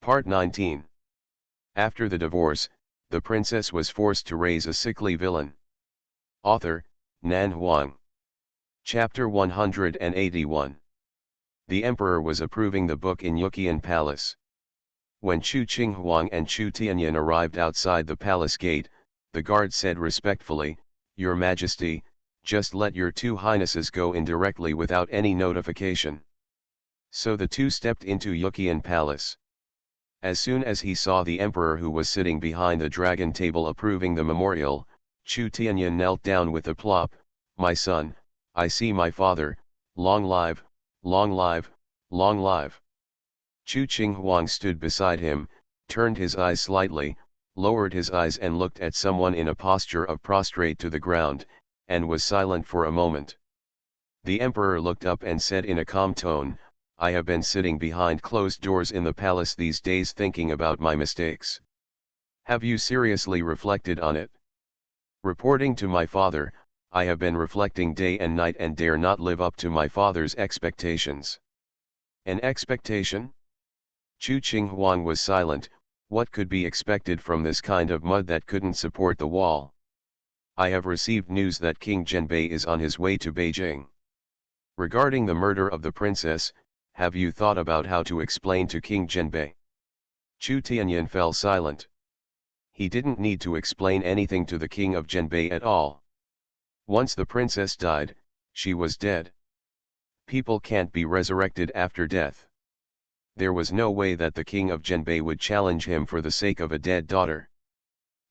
Part 19. After the divorce, the princess was forced to raise a sickly villain. Author, Nan Huang. Chapter 181. The emperor was approving the book in Yuqian Palace. When Chu Qinghuang and Chu Tianyan arrived outside the palace gate, the guard said respectfully, "Your Majesty, just let your two highnesses go in directly without any notification." So the two stepped into Yuqian Palace. As soon as he saw the emperor who was sitting behind the dragon table approving the memorial, Chu Tianyan knelt down with a plop, "My son, I see my father, long live, long live, long live." Chu Qinghuang stood beside him, turned his eyes slightly, lowered his eyes and looked at someone in a posture of prostrate to the ground, and was silent for a moment. The emperor looked up and said in a calm tone, "I have been sitting behind closed doors in the palace these days thinking about my mistakes. Have you seriously reflected on it? Reporting to my father, I have been reflecting day and night and dare not live up to my father's expectations." An expectation? Chu Qinghuang was silent. What could be expected from this kind of mud that couldn't support the wall? "I have received news that King Zhenbei is on his way to Beijing. Regarding the murder of the princess, have you thought about how to explain to King Zhenbei?" Chu Tianyan fell silent. He didn't need to explain anything to the king of Zhenbei at all. Once the princess died, she was dead. People can't be resurrected after death. There was no way that the king of Zhenbei would challenge him for the sake of a dead daughter.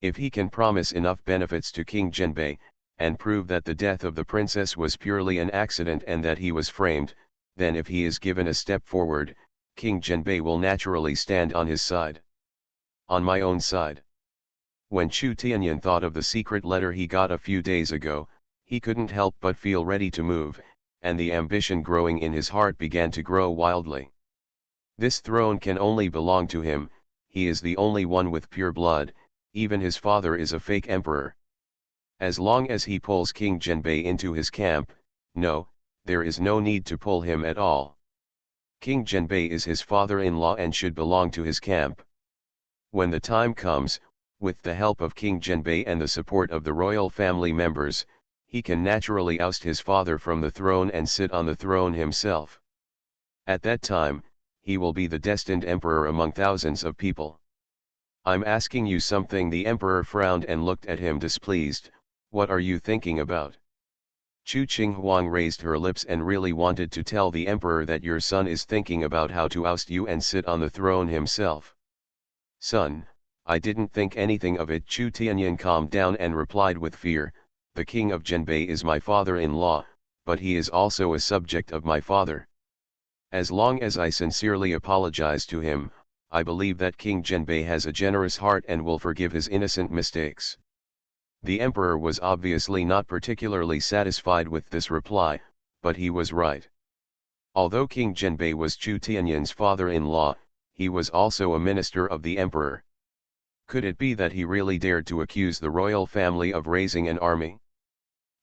If he can promise enough benefits to King Zhenbei, and prove that the death of the princess was purely an accident and that he was framed, then if he is given a step forward, King Zhenbei will naturally stand on his side. On my own side. When Chu Tianyan thought of the secret letter he got a few days ago, he couldn't help but feel ready to move, and the ambition growing in his heart began to grow wildly. This throne can only belong to him, he is the only one with pure blood, even his father is a fake emperor. As long as he pulls King Zhenbei into his camp, no, there is no need to pull him at all. King Zhenbei is his father-in-law and should belong to his camp. When the time comes, with the help of King Zhenbei and the support of the royal family members, he can naturally oust his father from the throne and sit on the throne himself. At that time, he will be the destined emperor among thousands of people. I'm asking you something." The emperor frowned and looked at him displeased. "What are you thinking about?" Chu Qinghuang raised her lips and really wanted to tell the emperor that your son is thinking about how to oust you and sit on the throne himself. "Son, I didn't think anything of it." Chu Tianyan calmed down and replied with fear, "The king of Zhenbei is my father-in-law, but he is also a subject of my father. As long as I sincerely apologize to him, I believe that King Zhenbei has a generous heart and will forgive his innocent mistakes." The emperor was obviously not particularly satisfied with this reply, but he was right. Although King Zhenbei was Chu Tianyan's father-in-law, he was also a minister of the emperor. Could it be that he really dared to accuse the royal family of raising an army?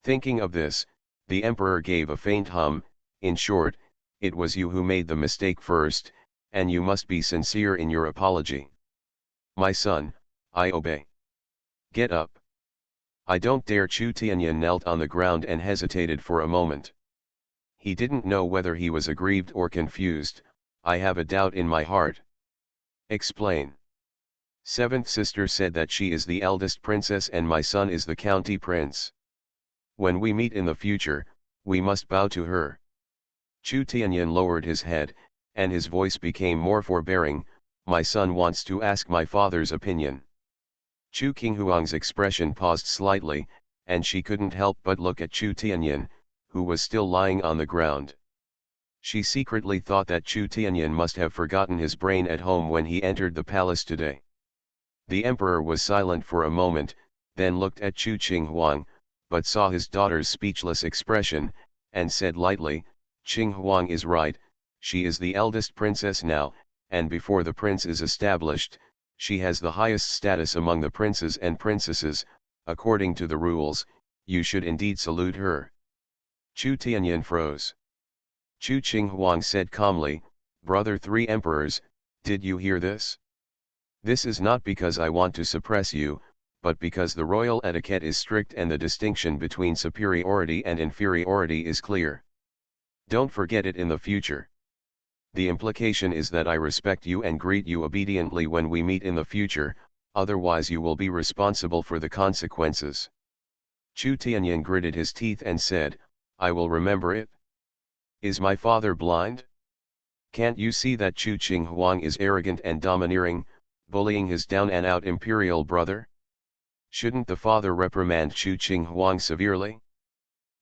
Thinking of this, the emperor gave a faint hum. "In short, it was you who made the mistake first, and you must be sincere in your apology." "My son, I obey. Get up." "I don't dare." Chu Tianyan knelt on the ground and hesitated for a moment. He didn't know whether he was aggrieved or confused. "I have a doubt in my heart." "Explain." "Seventh sister said that she is the eldest princess and my son is the county prince. When we meet in the future, we must bow to her." Chu Tianyan lowered his head, and his voice became more forbearing. "My son wants to ask my father's opinion." Chu Qinghuang's expression paused slightly, and she couldn't help but look at Chu Tianyan, who was still lying on the ground. She secretly thought that Chu Tianyan must have forgotten his brain at home when he entered the palace today. The emperor was silent for a moment, then looked at Chu Qinghuang, but saw his daughter's speechless expression, and said lightly, "Qinghuang is right, she is the eldest princess now, and before the prince is established, she has the highest status among the princes and princesses. According to the rules, you should indeed salute her." Chu Tianyan froze. Chu Qinghuang said calmly, "Brother, 3 emperors, Did you hear this? This is not because I want to suppress you, but because the royal etiquette is strict and the distinction between superiority and inferiority is clear. Don't forget it in the future. The implication is that I respect you and greet you obediently when we meet in the future, otherwise you will be responsible for the consequences. Chu Tianyin gritted his teeth and said, I will remember it. Is my father blind? Can't you see that Chu Qinghuang is arrogant and domineering, bullying his down-and-out imperial brother? Shouldn't the father reprimand Chu Qinghuang severely?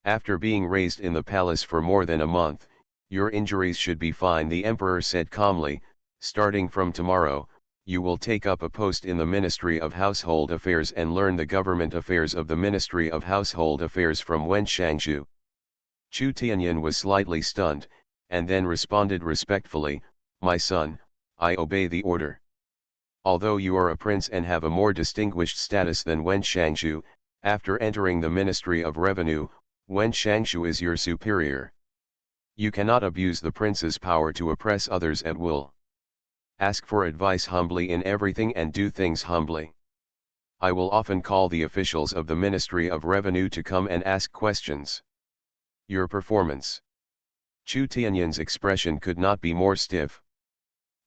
After being raised in the palace for more than a month, your injuries should be fine, the emperor said calmly. Starting from tomorrow, you will take up a post in the Ministry of Household Affairs and learn the government affairs of the Ministry of Household Affairs from Wen Shangshu. Chu Tianyin was slightly stunned, and then responded respectfully, my son, I obey the order. Although you are a prince and have a more distinguished status than Wen Shangshu, after entering the Ministry of Revenue, Wen Shangshu is your superior. You cannot abuse the prince's power to oppress others at will. Ask for advice humbly in everything and do things humbly. I will often call the officials of the Ministry of Revenue to come and ask questions. Your performance. Chu Tianyin's expression could not be more stiff.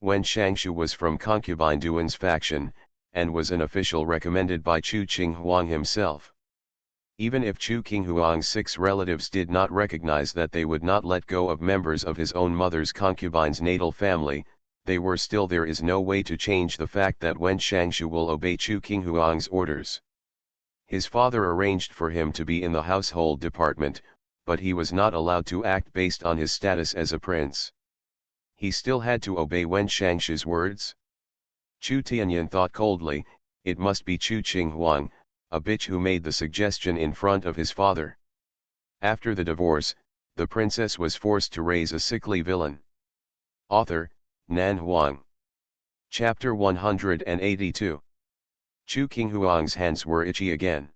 Wen Shangshu was from concubine Duan's faction, and was an official recommended by Chu Qinghuang himself. Even if Chu Qinghuang's 6 relatives did not recognize that they would not let go of members of his own mother's concubine's natal family, they were still. There is no way to change the fact that Wen Shangshu will obey Chu Qinghuang's orders. His father arranged for him to be in the household department, but he was not allowed to act based on his status as a prince. He still had to obey Wen Shangshu's words. Chu Tianyin thought coldly, it must be Chu Qinghuang, a bitch who made the suggestion in front of his father. After the divorce, the princess was forced to raise a sickly villain. Author, Nan Huang. Chapter 182. Chu Qinghuang's hands were itchy again.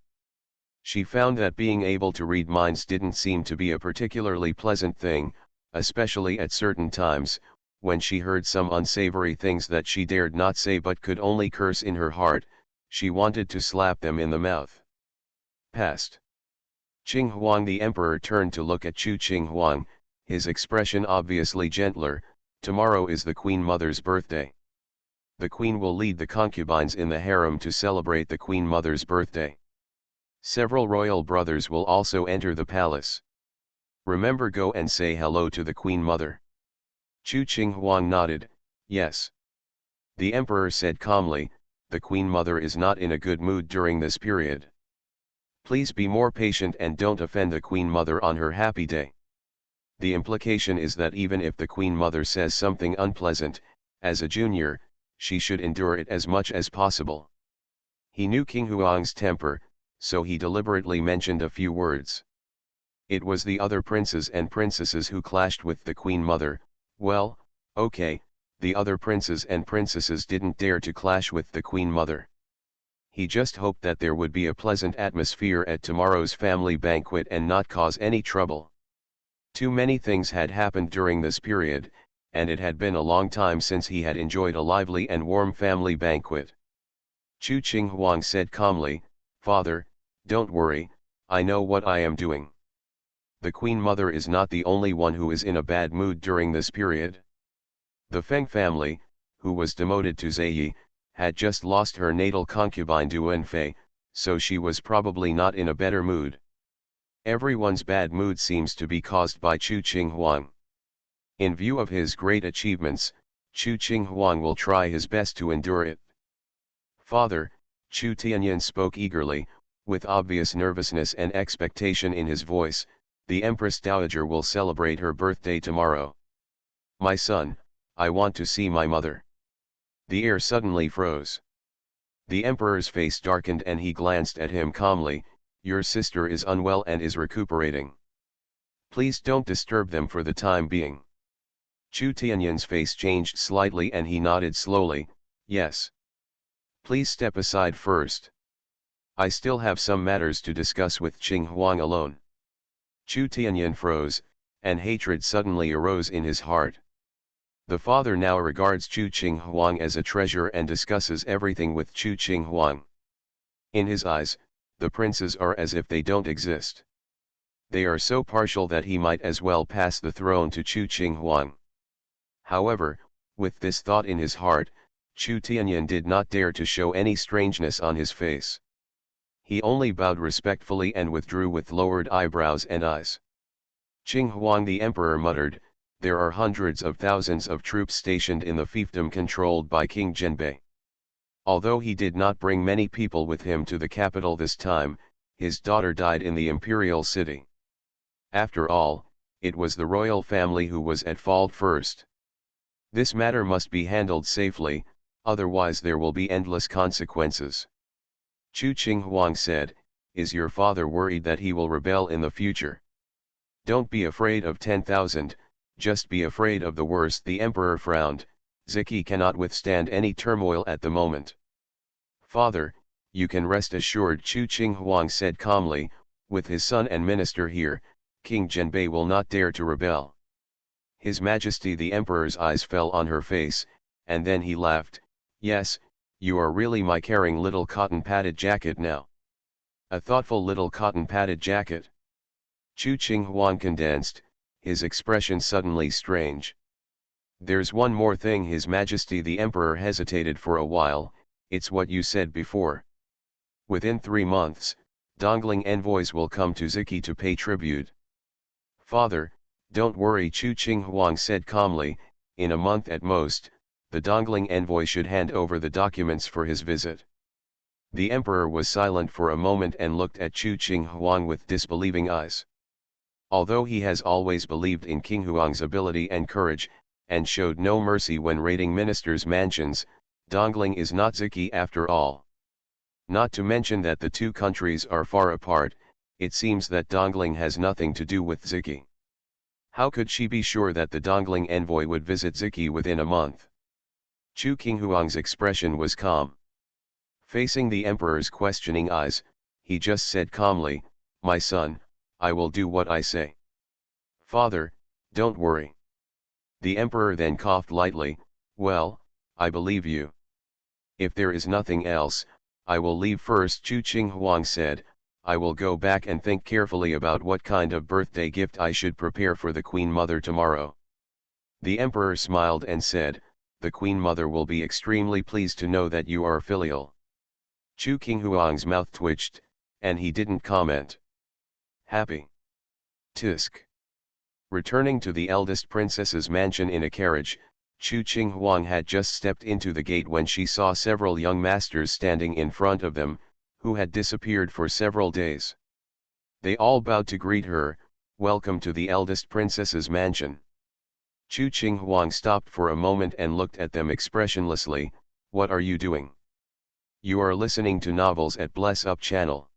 She found that being able to read minds didn't seem to be a particularly pleasant thing, especially at certain times, when she heard some unsavory things that she dared not say but could only curse in her heart. She wanted to slap them in the mouth. Past. Qinghuang the emperor turned to look at Chu Qinghuang, his expression obviously gentler. Tomorrow is the Queen Mother's birthday. The Queen will lead the concubines in the harem to celebrate the Queen Mother's birthday. Several royal brothers will also enter the palace. Remember, go and say hello to the Queen Mother. Chu Qinghuang nodded, yes. The emperor said calmly, the Queen Mother is not in a good mood during this period. Please be more patient and don't offend the Queen Mother on her happy day. The implication is that even if the Queen Mother says something unpleasant, as a junior, she should endure it as much as possible. He knew Qinghuang's temper, so he deliberately mentioned a few words. It was the other princes and princesses who clashed with the Queen Mother. Well, okay, the other princes and princesses didn't dare to clash with the Queen Mother. He just hoped that there would be a pleasant atmosphere at tomorrow's family banquet and not cause any trouble. Too many things had happened during this period, and it had been a long time since he had enjoyed a lively and warm family banquet. Chu Qinghuang said calmly, Father, don't worry, I know what I am doing. The Queen Mother is not the only one who is in a bad mood during this period. The Feng family, who was demoted to Zaiyi, had just lost her natal concubine Duanfei, so she was probably not in a better mood. Everyone's bad mood seems to be caused by Chu Qinghuang. In view of his great achievements, Chu Qinghuang will try his best to endure it. Father, Chu Tianyin spoke eagerly, with obvious nervousness and expectation in his voice, the Empress Dowager will celebrate her birthday tomorrow. My son, I want to see my mother. The air suddenly froze. The emperor's face darkened and he glanced at him calmly, your sister is unwell and is recuperating. Please don't disturb them for the time being. Chu Tianyin's face changed slightly and he nodded slowly, yes. Please step aside first. I still have some matters to discuss with Qinghuang alone. Chu Tianyin froze, and hatred suddenly arose in his heart. The father now regards Chu Qinghuang as a treasure and discusses everything with Chu Qinghuang. In his eyes, the princes are as if they don't exist. They are so partial that he might as well pass the throne to Chu Qinghuang. However, with this thought in his heart, Chu Tianyan did not dare to show any strangeness on his face. He only bowed respectfully and withdrew with lowered eyebrows and eyes. Qinghuang the emperor muttered, "There are hundreds of thousands of troops stationed in the fiefdom controlled by King Zhenbei. Although he did not bring many people with him to the capital this time, his daughter died in the imperial city. After all, it was the royal family who was at fault first. This matter must be handled safely, otherwise there will be endless consequences." Chu Qinghuang said, "Is your father worried that he will rebel in the future? Don't be afraid of 10,000, just be afraid of the worst." The emperor frowned. "Ziki cannot withstand any turmoil at the moment." "Father, you can rest assured," Chu Qinghuang said calmly, "with his son and minister here, King Zhenbei will not dare to rebel." His Majesty the Emperor's eyes fell on her face, and then he laughed. "Yes, you are really my caring little cotton-padded jacket now." "A thoughtful little cotton-padded jacket?" Chu Qinghuang condensed, his expression suddenly strange. "There's one more thing." His Majesty the Emperor hesitated for a while. "It's what you said before. Within 3 months, Dongling envoys will come to Ziki to pay tribute." "Father, don't worry," Chu Qinghuang said calmly, "in a month at most, the Dongling envoy should hand over the documents for his visit." The emperor was silent for a moment and looked at Chu Qinghuang with disbelieving eyes. Although he has always believed in King Huang's ability and courage, and showed no mercy when raiding ministers' mansions, Dongling is not Ziki after all. Not to mention that the two countries are far apart, it seems that Dongling has nothing to do with Ziki. How could she be sure that the Dongling envoy would visit Ziki within a month? Chu Qinghuang's expression was calm. Facing the emperor's questioning eyes, he just said calmly, "My son, I will do what I say." "Father, don't worry." The emperor then coughed lightly. "Well, I believe you. If there is nothing else, I will leave first." Chu Qinghuang said, "I will go back and think carefully about what kind of birthday gift I should prepare for the Queen Mother tomorrow." The emperor smiled and said, "The Queen Mother will be extremely pleased to know that you are filial." Chu Qinghuang's mouth twitched, and he didn't comment. Happy. Tisk. Returning to the eldest princess's mansion in a carriage, Chu Qinghuang had just stepped into the gate when she saw several young masters standing in front of them, who had disappeared for several days. They all bowed to greet her, "Welcome to the eldest princess's mansion." Chu Qinghuang stopped for a moment and looked at them expressionlessly. "What are you doing?" "You are listening to novels at Bless Up channel.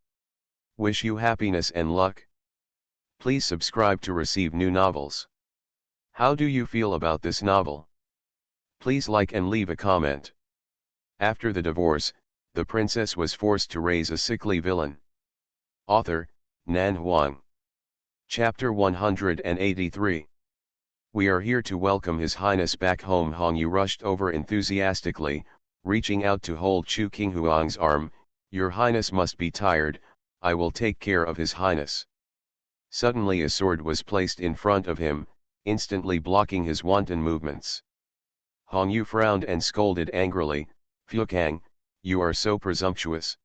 Wish you happiness and luck. Please subscribe to receive new novels. How do you feel about this novel? Please like and leave a comment." After the divorce, the princess was forced to raise a sickly villain. Author, Nan Huang. Chapter 183. "We are here to welcome His Highness back home." Hong Yu rushed over enthusiastically, reaching out to hold Chu Qinghuang's arm. "Your Highness must be tired, I will take care of His Highness." Suddenly a sword was placed in front of him, instantly blocking his wanton movements. Hong Yu frowned and scolded angrily, "Fu Kang, you are so presumptuous."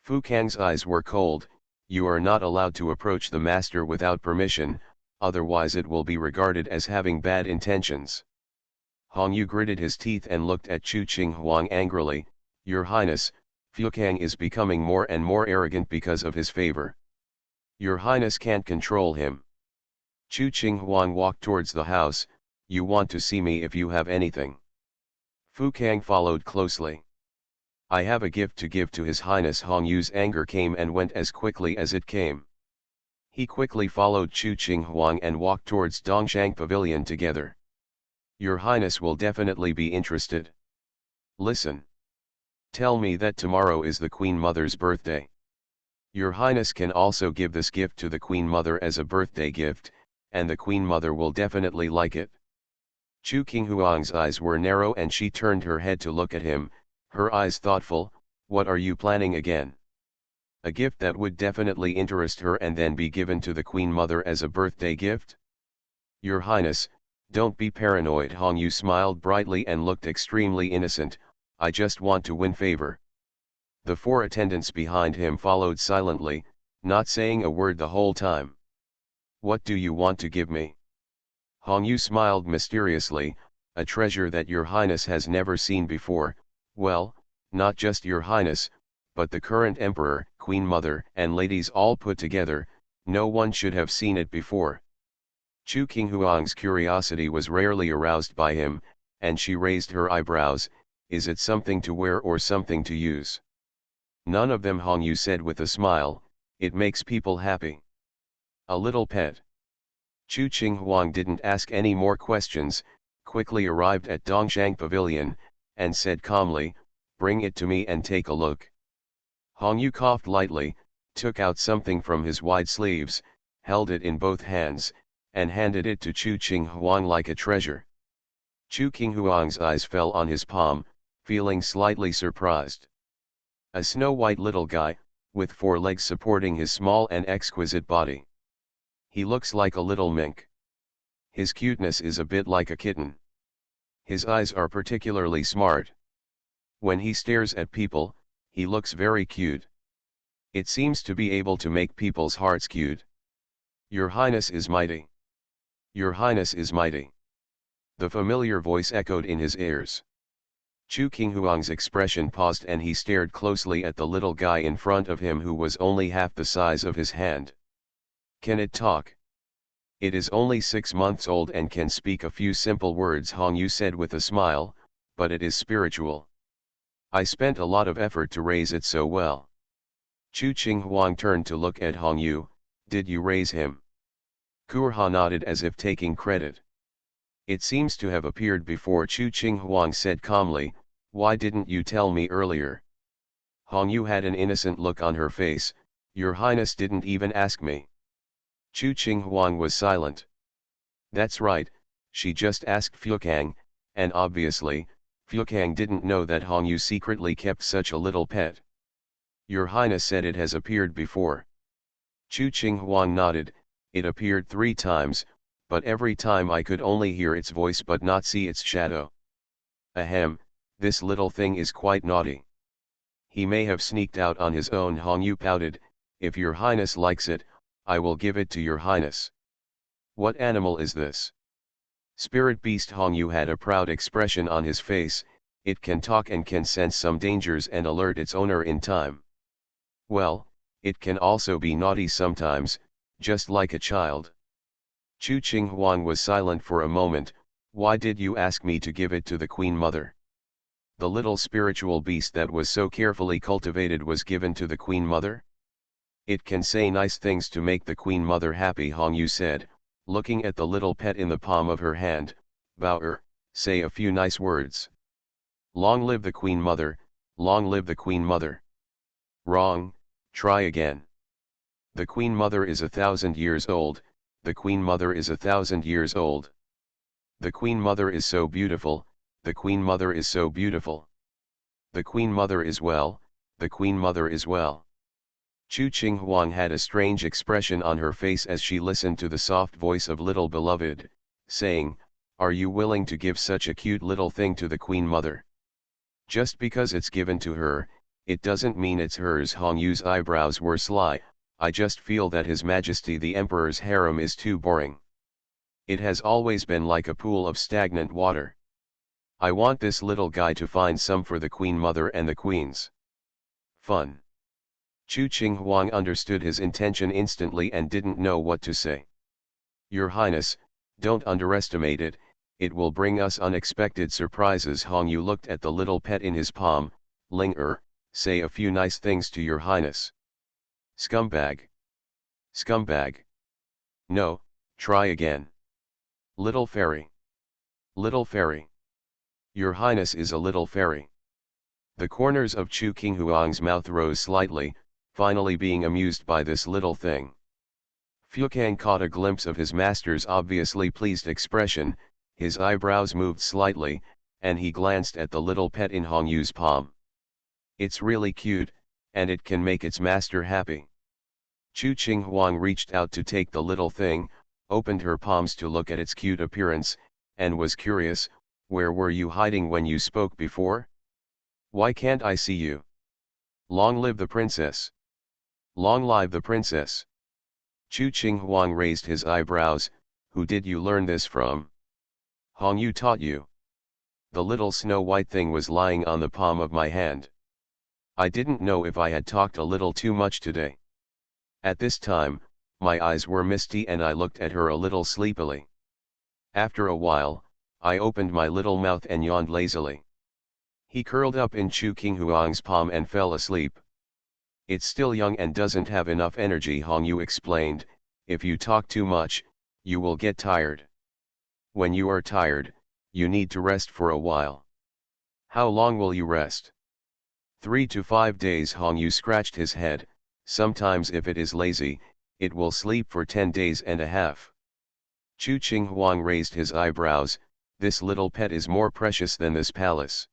Fu Kang's eyes were cold. "You are not allowed to approach the master without permission, otherwise it will be regarded as having bad intentions." Hong Yu gritted his teeth and looked at Chu Qinghuang angrily. "Your Highness, Fu Kang is becoming more and more arrogant because of his favor. Your Highness can't control him." Chu Qinghuang walked towards the house. "You want to see me if you have anything." Fu Kang followed closely. "I have a gift to give to His Highness." Hong Yu's anger came and went as quickly as it came. He quickly followed Chu Qinghuang and walked towards Dongshang Pavilion together. "Your Highness will definitely be interested. Listen. Tell me that tomorrow is the Queen Mother's birthday. Your Highness can also give this gift to the Queen Mother as a birthday gift, and the Queen Mother will definitely like it." Chu Qinghuang's eyes were narrow and she turned her head to look at him, her eyes thoughtful. What are you planning again? A gift that would definitely interest her and then be given to the Queen Mother as a birthday gift? Your Highness, don't be paranoid. Hong Yu smiled brightly and looked extremely innocent. I just want to win favor. The four attendants behind him followed silently, not saying a word the whole time. What do you want to give me? Hong Yu smiled mysteriously. A treasure that your Highness has never seen before. Well, not just your Highness, but the current Emperor, Queen Mother and ladies all put together. No one should have seen it before. Chu Qinghuang's curiosity was rarely aroused by him, and she raised her eyebrows. Is it something to wear or something to use? None of them, Hong Yu said with a smile. It makes people happy. A little pet. Chu Qinghuang didn't ask any more questions, quickly arrived at Dongshang Pavilion, and said calmly, bring it to me and take a look. Hong Yu coughed lightly, took out something from his wide sleeves, held it in both hands, and handed it to Chu Qinghuang like a treasure. Chu Qinghuang's eyes fell on his palm, feeling slightly surprised. A snow-white little guy, with 4 legs supporting his small and exquisite body. He looks like a little mink. His cuteness is a bit like a kitten. His eyes are particularly smart. When he stares at people, he looks very cute. It seems to be able to make people's hearts cute. Your Highness is mighty. Your Highness is mighty. The familiar voice echoed in his ears. Chu Qinghuang's expression paused and he stared closely at the little guy in front of him who was only half the size of his hand. Can it talk? It is only 6 months old and can speak a few simple words, Hong Yu said with a smile, but it is spiritual. I spent a lot of effort to raise it so well. Chu Qinghuang turned to look at Hong Yu. Did you raise him? Kurha nodded as if taking credit. It seems to have appeared before. Chu Qinghuang said calmly, why didn't you tell me earlier? Hong Yu had an innocent look on her face. Your Highness didn't even ask me. Chu Qinghuang was silent. That's right, she just asked Fukang, and obviously, Fukang didn't know that Hong Yu secretly kept such a little pet. Your Highness said it has appeared before. Chu Qinghuang nodded. It appeared 3 times, but every time I could only hear its voice but not see its shadow. Ahem, this little thing is quite naughty. He may have sneaked out on his own. Hong Yu pouted. If your Highness likes it, I will give it to your Highness. What animal is this? Spirit beast. Hong Yu had a proud expression on his face. It can talk and can sense some dangers and alert its owner in time. Well, it can also be naughty sometimes, just like a child. Chu Qinghuang was silent for a moment. Why did you ask me to give it to the Queen Mother? The little spiritual beast that was so carefully cultivated was given to the Queen Mother? It can say nice things to make the Queen Mother happy, Hong Yu said, looking at the little pet in the palm of her hand. Bower, say a few nice words. Long live the Queen Mother, long live the Queen Mother. Wrong, try again. The Queen Mother is 1,000 years old, the Queen Mother is 1,000 years old. The Queen Mother is so beautiful, the Queen Mother is so beautiful. The Queen Mother is well, the Queen Mother is well. Chu Qinghuang had a strange expression on her face as she listened to the soft voice of little beloved, saying, are you willing to give such a cute little thing to the Queen Mother? Just because it's given to her, it doesn't mean it's hers. Hong Yu's eyebrows were sly. I just feel that His Majesty the Emperor's harem is too boring. It has always been like a pool of stagnant water. I want this little guy to find some for the Queen Mother and the Queens. Fun. Chu Qinghuang understood his intention instantly and didn't know what to say. Your Highness, don't underestimate it, it will bring us unexpected surprises. Hong Yu looked at the little pet in his palm. Ling-er, say a few nice things to your Highness. Scumbag. Scumbag. No, try again. Little fairy. Little fairy. Your Highness is a little fairy. The corners of Chu Qinghuang's mouth rose slightly, finally being amused by this little thing. Fukang caught a glimpse of his master's obviously pleased expression. His eyebrows moved slightly, and he glanced at the little pet in Hong Yu's palm. It's really cute, and it can make its master happy. Chu Qing Huang reached out to take the little thing, opened her palms to look at its cute appearance, and was curious, where were you hiding when you spoke before? Why can't I see you? Long live the princess! Long live the princess! Chu Qing Huang raised his eyebrows. Who did you learn this from? Hong Yu taught you. The little snow-white thing was lying on the palm of my hand. I didn't know if I had talked a little too much today. At this time, my eyes were misty and I looked at her a little sleepily. After a while, I opened my little mouth and yawned lazily. He curled up in Chu Qing Huang's palm and fell asleep. It's still young and doesn't have enough energy, Hong Yu explained. If you talk too much, you will get tired. When you are tired, you need to rest for a while. How long will you rest? 3 to 5 days. Hong Yu scratched his head. Sometimes if it is lazy, it will sleep for 10 days and a half. Chu Qing Huang raised his eyebrows. This little pet is more precious than this palace.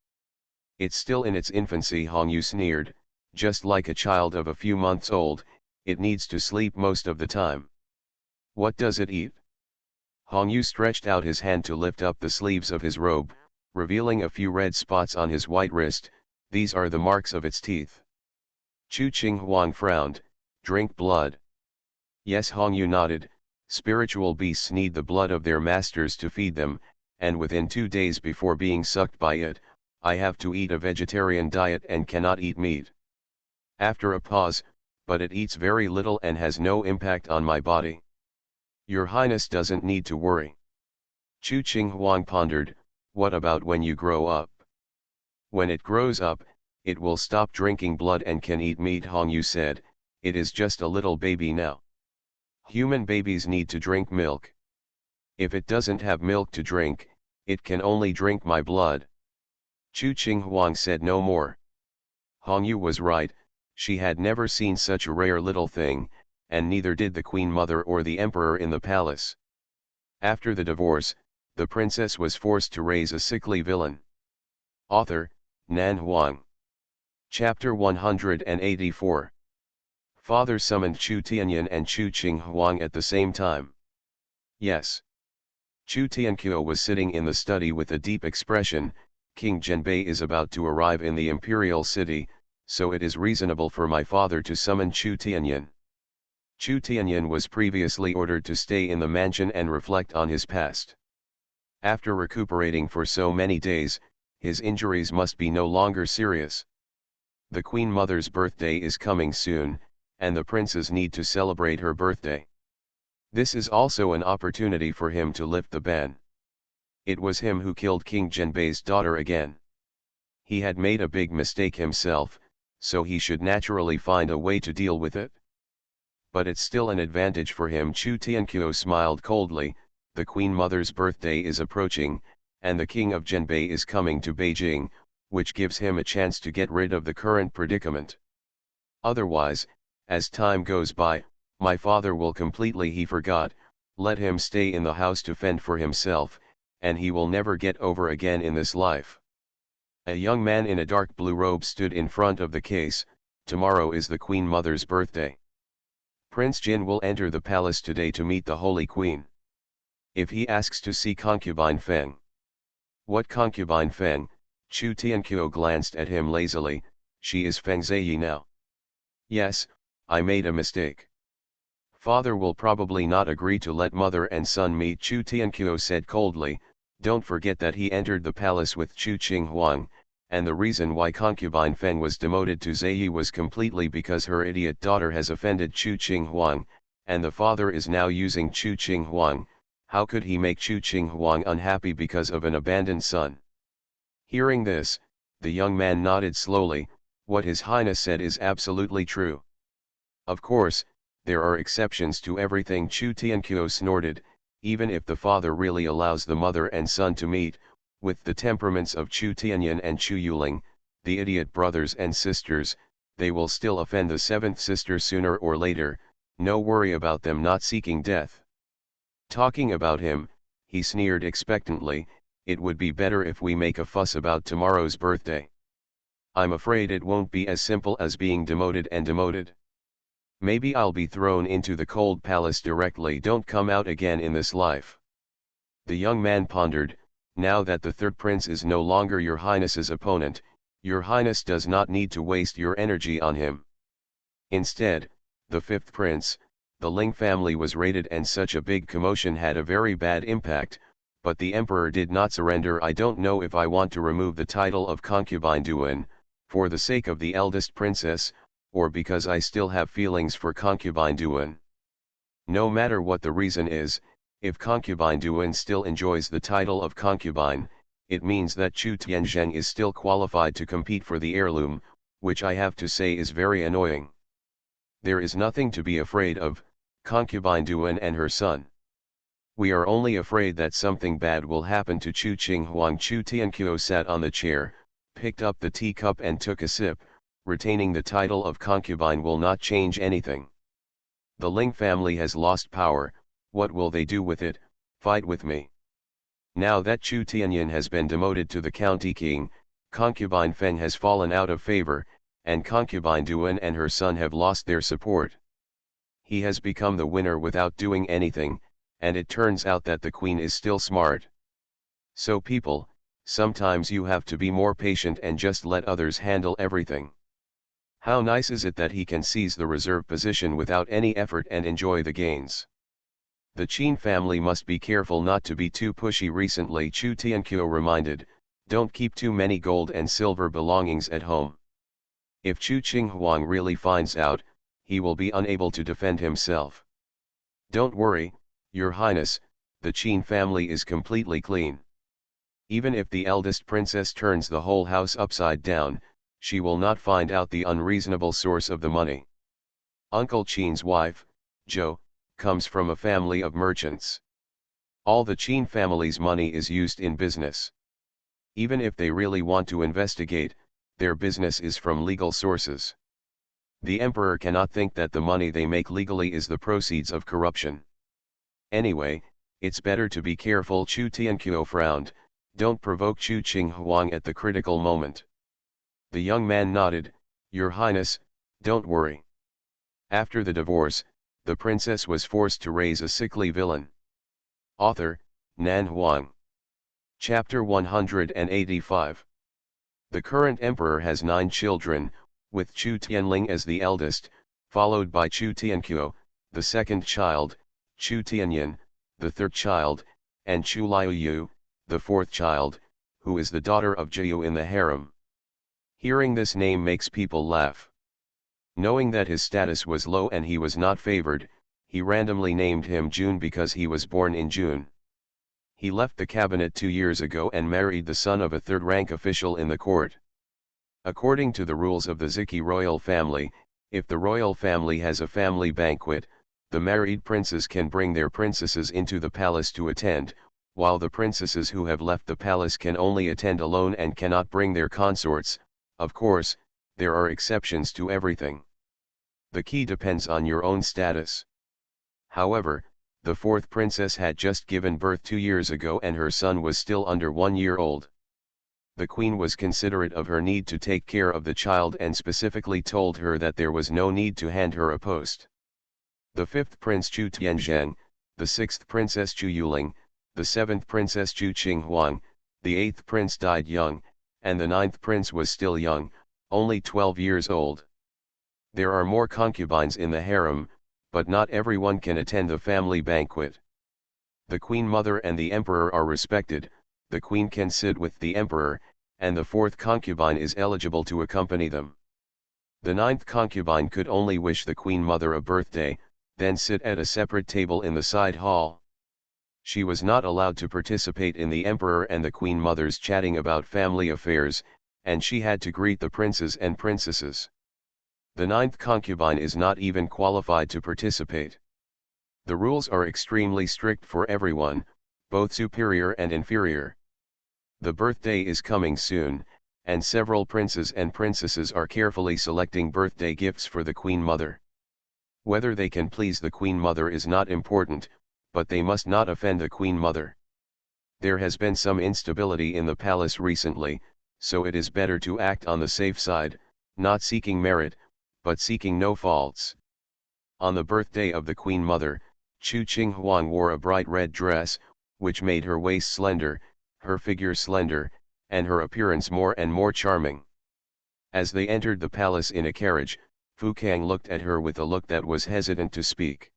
It's still in its infancy, Hong Yu sneered. Just like a child of a few months old, it needs to sleep most of the time. What does it eat? Hong Yu stretched out his hand to lift up the sleeves of his robe, revealing a few red spots on his white wrist. These are the marks of its teeth. Chu Qing Huang frowned. Drink blood. Yes, Hong Yu nodded. Spiritual beasts need the blood of their masters to feed them, and within 2 days before being sucked by it, I have to eat a vegetarian diet and cannot eat meat. After a pause, but it eats very little and has no impact on my body. Your Highness doesn't need to worry. Chu Qing Huang pondered. What about when you grow up? When it grows up, it will stop drinking blood and can eat meat, Hong Yu said. It is just a little baby now. Human babies need to drink milk. If it doesn't have milk to drink, it can only drink my blood. Chu Qing Huang said no more. Hong Yu was right. She had never seen such a rare little thing, and neither did the Queen Mother or the Emperor in the palace. After the divorce, the princess was forced to raise a sickly villain. Author, Nan Huang. Chapter 184. Father summoned Chu Tianyan and Chu Qing Huang at the same time. Yes. Chu Tianqiu was sitting in the study with a deep expression. King Zhenbei is about to arrive in the imperial city, so it is reasonable for my father to summon Chu Tianyan. Chu Tianyan was previously ordered to stay in the mansion and reflect on his past. After recuperating for so many days, his injuries must be no longer serious. The Queen Mother's birthday is coming soon, and the princes need to celebrate her birthday. This is also an opportunity for him to lift the ban. It was him who killed King Zhenbei's daughter again. He had made a big mistake himself, so he should naturally find a way to deal with it. But it's still an advantage for him. Chu Tianqiu smiled coldly. The Queen Mother's birthday is approaching, and the King of Zhenbei is coming to Beijing, which gives him a chance to get rid of the current predicament. Otherwise, as time goes by, my father will completely he forgot. Let him stay in the house to fend for himself, and he will never get over again in this life. A young man in a dark blue robe stood in front of the case. Tomorrow is the Queen Mother's birthday. Prince Jin will enter the palace today to meet the Holy Queen. If he asks to see concubine Feng. What concubine Feng? Chu Tianqiu glanced at him lazily. She is Feng Ziyi now. Yes, I made a mistake. Father will probably not agree to let mother and son meet, Chu Tianqiu said coldly. Don't forget that he entered the palace with Chu Qing Huang, and the reason why concubine Feng was demoted to Ziyi was completely because her idiot daughter has offended Chu Qing Huang, and the father is now using Chu Qing Huang. How could he make Chu Qing Huang unhappy because of an abandoned son? Hearing this, the young man nodded slowly. What His Highness said is absolutely true. Of course, there are exceptions to everything, Chu Tianqiu snorted. Even if the father really allows the mother and son to meet, with the temperaments of Chu Tianyan and Chu Yuling, the idiot brothers and sisters, they will still offend the seventh sister sooner or later. No worry about them not seeking death. Talking about him, he sneered expectantly, "it would be better if we make a fuss about tomorrow's birthday. I'm afraid it won't be as simple as being demoted and demoted. Maybe I'll be thrown into the cold palace directly, don't come out again in this life." The young man pondered, "Now that the third prince is no longer your highness's opponent, your highness does not need to waste your energy on him. Instead, the fifth prince, the Ling family was raided and such a big commotion had a very bad impact, but the emperor did not surrender. I don't know if I want to remove the title of concubine Duan, for the sake of the eldest princess, or because I still have feelings for concubine Duan. No matter what the reason is, if concubine Duan still enjoys the title of concubine, it means that Chu Tianzheng is still qualified to compete for the heirloom, which I have to say is very annoying. There is nothing to be afraid of, concubine Duan and her son. We are only afraid that something bad will happen to Chu Qinghuang." Chu Tianqiu sat on the chair, picked up the teacup and took a sip. "Retaining the title of concubine will not change anything. The Ling family has lost power, what will they do with it? Fight with me. Now that Chu Tianyin has been demoted to the county king, concubine Feng has fallen out of favor, and concubine Duan and her son have lost their support. He has become the winner without doing anything, and it turns out that the queen is still smart. So people, sometimes you have to be more patient and just let others handle everything. How nice is it that he can seize the reserve position without any effort and enjoy the gains. The Qin family must be careful not to be too pushy recently." Chu Tianqiu reminded, "Don't keep too many gold and silver belongings at home. If Chu Qinghuang really finds out, he will be unable to defend himself." "Don't worry, Your Highness, the Qin family is completely clean. Even if the eldest princess turns the whole house upside down, she will not find out the unreasonable source of the money. Uncle Qin's wife, Zhou, comes from a family of merchants. All the Qin family's money is used in business. Even if they really want to investigate, their business is from legal sources. The emperor cannot think that the money they make legally is the proceeds of corruption. Anyway, it's better to be careful." Chu Tianqiu frowned, "Don't provoke Chu Qinghuang at the critical moment." The young man nodded, "Your Highness, don't worry." After the divorce, the princess was forced to raise a sickly villain. Author, Nan Huang. Chapter 185. The current emperor has 9 children, with Chu Tianling as the eldest, followed by Chu Tianqiu, the second child, Chu Tianyin, the third child, and Chu Liuyu, the fourth child, who is the daughter of Jiu in the harem. Hearing this name makes people laugh. Knowing that his status was low and he was not favored, he randomly named him June because he was born in June. He left the cabinet 2 years ago and married the son of a third-rank official in the court. According to the rules of the Ziki royal family, if the royal family has a family banquet, the married princes can bring their princesses into the palace to attend, while the princesses who have left the palace can only attend alone and cannot bring their consorts. Of course, there are exceptions to everything. The key depends on your own status. However, the fourth princess had just given birth 2 years ago and her son was still under 1 year old. The queen was considerate of her need to take care of the child and specifically told her that there was no need to hand her a post. The fifth prince Chu Tianzheng, the sixth princess Chu Yuling, the seventh princess Chu Qinghuang, the eighth prince died young, and the ninth prince was still young, only 12 years old. There are more concubines in the harem, but not everyone can attend the family banquet. The queen mother and the emperor are respected, the queen can sit with the emperor, and the fourth concubine is eligible to accompany them. The ninth concubine could only wish the queen mother a birthday, then sit at a separate table in the side hall. She was not allowed to participate in the emperor and the queen mother's chatting about family affairs, and she had to greet the princes and princesses. The ninth concubine is not even qualified to participate. The rules are extremely strict for everyone, both superior and inferior. The birthday is coming soon, and several princes and princesses are carefully selecting birthday gifts for the queen mother. Whether they can please the queen mother is not important, but they must not offend the queen mother. There has been some instability in the palace recently, so it is better to act on the safe side, not seeking merit, but seeking no faults. On the birthday of the Queen Mother, Chu Qinghuang wore a bright red dress, which made her waist slender, her figure slender, and her appearance more and more charming. As they entered the palace in a carriage, Fu Kang looked at her with a look that was hesitant to speak.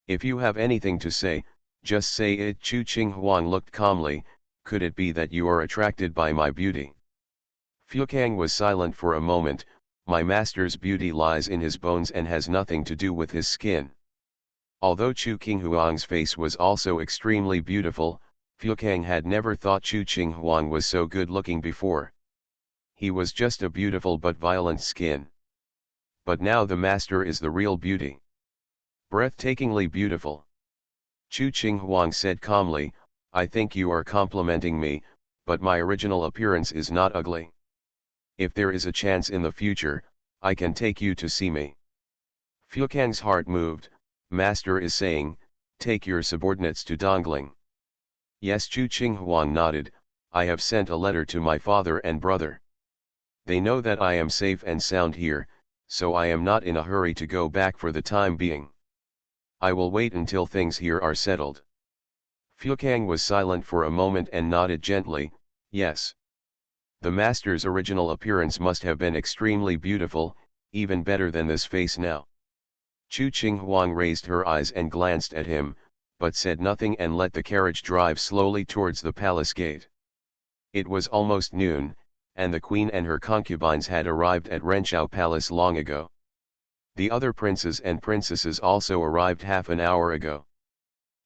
"If you have anything to say, just say it." Chu Qinghuang looked calmly. "Could it be that you are attracted by my beauty?" Fu Kang was silent for a moment. "My master's beauty lies in his bones and has nothing to do with his skin." Although Chu Qinghuang's face was also extremely beautiful, Fu Kang had never thought Chu Qinghuang was so good looking before. He was just a beautiful but violent skin. But now the master is the real beauty. Breathtakingly beautiful. Chu Qinghuang said calmly, "I think you are complimenting me, but my original appearance is not ugly. If there is a chance in the future, I can take you to see me." Fu Kang's heart moved. Master is saying, "Take your subordinates to Dongling." "Yes." Chu Qinghuang nodded. "I have sent a letter to my father and brother. They know that I am safe and sound here, so I am not in a hurry to go back for the time being. I will wait until things here are settled." Fu Kang was silent for a moment and nodded gently, "Yes." The master's original appearance must have been extremely beautiful, even better than this face now. Chu Qinghuang raised her eyes and glanced at him, but said nothing and let the carriage drive slowly towards the palace gate. It was almost noon, and the queen and her concubines had arrived at Renchao Palace long ago. The other princes and princesses also arrived half an hour ago.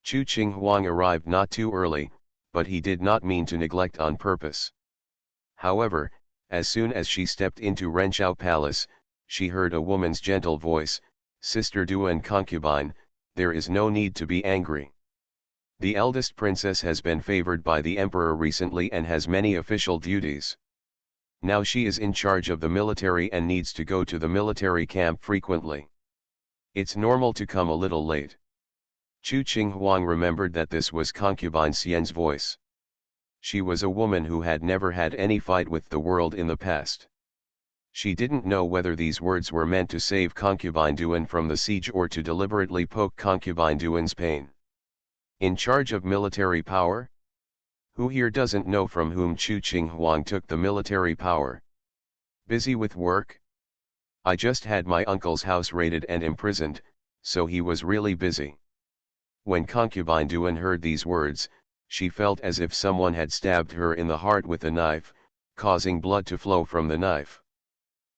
Chu Qinghuang arrived not too early, but he did not mean to neglect on purpose. However, as soon as she stepped into Renchao Palace, she heard a woman's gentle voice, "Sister Duan concubine, there is no need to be angry. The eldest princess has been favored by the emperor recently and has many official duties. Now she is in charge of the military and needs to go to the military camp frequently. It's normal to come a little late." Chu Qinghuang remembered that this was concubine Xian's voice. She was a woman who had never had any fight with the world in the past. She didn't know whether these words were meant to save concubine Duan from the siege or to deliberately poke concubine Duan's pain. In charge of military power? Who here doesn't know from whom Chu Qinghuang took the military power? Busy with work? I just had my uncle's house raided and imprisoned, so he was really busy. When concubine Duan heard these words, she felt as if someone had stabbed her in the heart with a knife, causing blood to flow from the knife.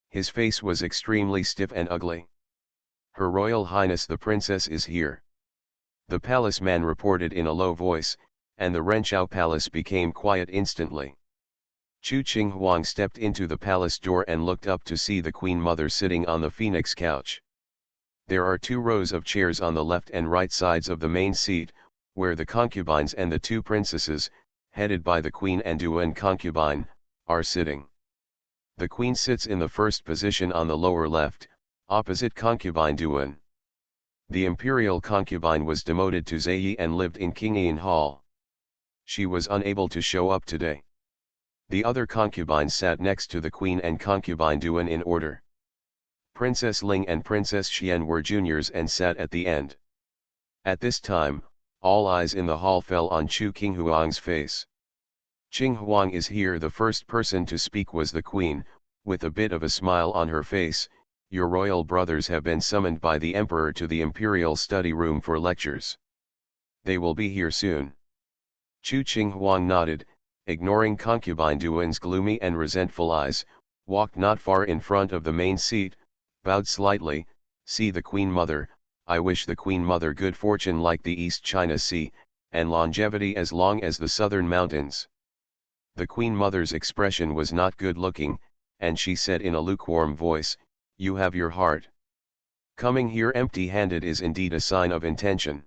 His face was extremely stiff and ugly. "Her Royal Highness the Princess is here," the palace man reported in a low voice, and the Renchao Palace became quiet instantly. Chu Qinghuang stepped into the palace door and looked up to see the Queen Mother sitting on the phoenix couch. There are 2 rows of chairs on the left and right sides of the main seat, where the concubines and the 2 princesses, headed by the Queen and Duan concubine, are sitting. The Queen sits in the first position on the lower left, opposite concubine Duan. The imperial concubine was demoted to Zaiyi and lived in Qingyan Hall. She was unable to show up today. The other concubines sat next to the Queen and concubine Duan in order. Princess Ling and Princess Xian were juniors and sat at the end. At this time, all eyes in the hall fell on Chu Qinghuang's face. "Qinghuang is here." The first person to speak was the Queen, with a bit of a smile on her face. "Your royal brothers have been summoned by the emperor to the imperial study room for lectures. They will be here soon." Chu Qinghuang nodded, ignoring concubine Duan's gloomy and resentful eyes, walked not far in front of the main seat, bowed slightly. "See the Queen Mother. I wish the Queen Mother good fortune like the East China Sea, and longevity as long as the southern mountains." The Queen Mother's expression was not good looking, and she said in a lukewarm voice, "You have your heart. Coming here empty-handed is indeed a sign of intention."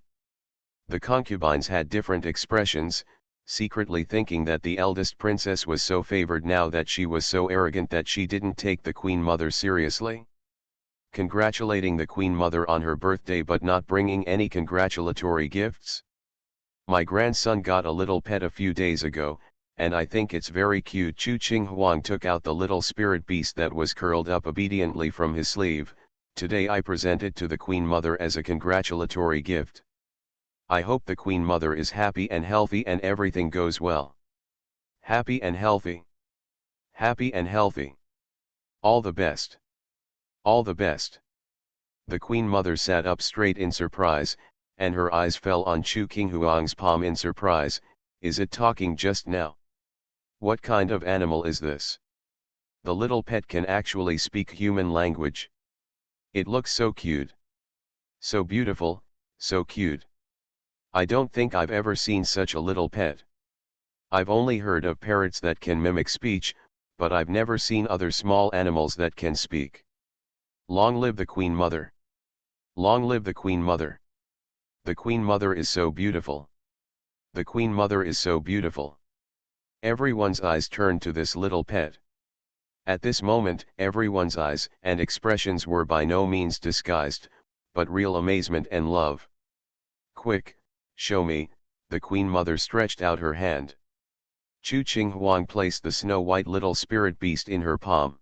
The concubines had different expressions, secretly thinking that the eldest princess was so favored now that she was so arrogant that she didn't take the Queen Mother seriously. Congratulating the Queen Mother on her birthday but not bringing any congratulatory gifts? My grandson got a little pet a few days ago, and I think it's very cute. Chu Qing Huang took out the little spirit beast that was curled up obediently from his sleeve. Today I present it to the Queen Mother as a congratulatory gift. I hope the Queen Mother is happy and healthy and everything goes well. Happy and healthy. Happy and healthy. All the best. All the best. The Queen Mother sat up straight in surprise, and her eyes fell on Chu Qing Huang's palm in surprise. Is it talking just now? What kind of animal is this? The little pet can actually speak human language. It looks so cute. So beautiful, so cute. I don't think I've ever seen such a little pet. I've only heard of parrots that can mimic speech, but I've never seen other small animals that can speak. Long live the Queen Mother. Long live the Queen Mother. The Queen Mother is so beautiful. The Queen Mother is so beautiful. Everyone's eyes turned to this little pet. At this moment, everyone's eyes and expressions were by no means disguised, but real amazement and love. Quick, show me. The Queen Mother stretched out her hand. Chu Qing Huang placed the snow-white little spirit beast in her palm.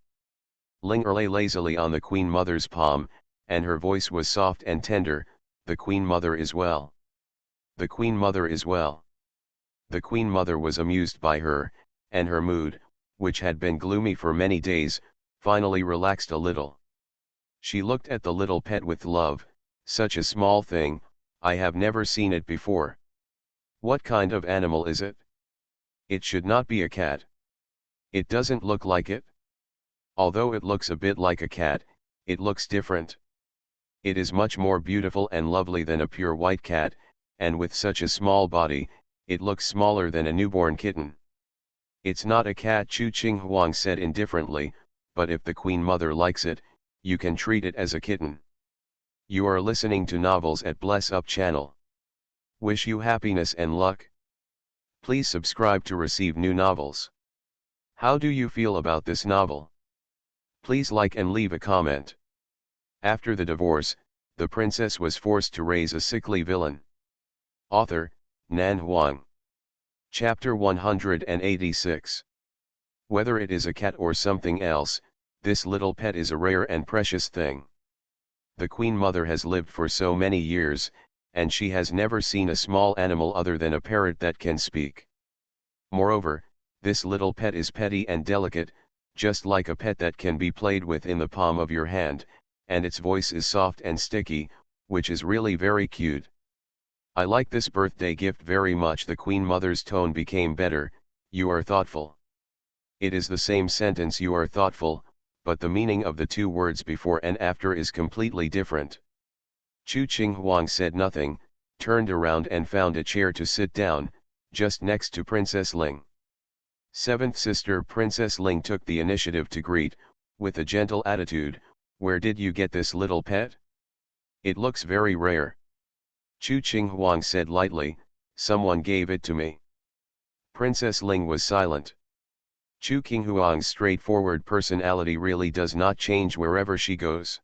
Ling lay lazily on the Queen Mother's palm, and her voice was soft and tender. The Queen Mother is well. The Queen Mother is well. The Queen Mother was amused by her, and her mood, which had been gloomy for many days, finally relaxed a little. She looked at the little pet with love. Such a small thing, I have never seen it before. What kind of animal is it? It should not be a cat. It doesn't look like it. Although it looks a bit like a cat, it looks different. It is much more beautiful and lovely than a pure white cat, and with such a small body, it looks smaller than a newborn kitten. It's not a cat, Chu Qing Huang said indifferently, but if the Queen Mother likes it, you can treat it as a kitten. You are listening to Novels at Bless Up channel. Wish you happiness and luck. Please subscribe to receive new novels. How do you feel about this novel? Please like and leave a comment. After the divorce, the princess was forced to raise a sickly villain. Author, Nan Huang. Chapter 186. Whether it is a cat or something else, this little pet is a rare and precious thing. The Queen Mother has lived for so many years, and she has never seen a small animal other than a parrot that can speak. Moreover, this little pet is petty and delicate, just like a pet that can be played with in the palm of your hand, and its voice is soft and sticky, which is really very cute. I like this birthday gift very much. The Queen Mother's tone became better. You are thoughtful. It is the same sentence, you are thoughtful, but the meaning of the two words before and after is completely different. Chu Qing Huang said nothing, turned around and found a chair to sit down, just next to Princess Ling. Seventh sister Princess Ling took the initiative to greet, with a gentle attitude, where did you get this little pet? It looks very rare. Chu Qing Huang said lightly, someone gave it to me. Princess Ling was silent. Chu Qing Huang's straightforward personality really does not change wherever she goes.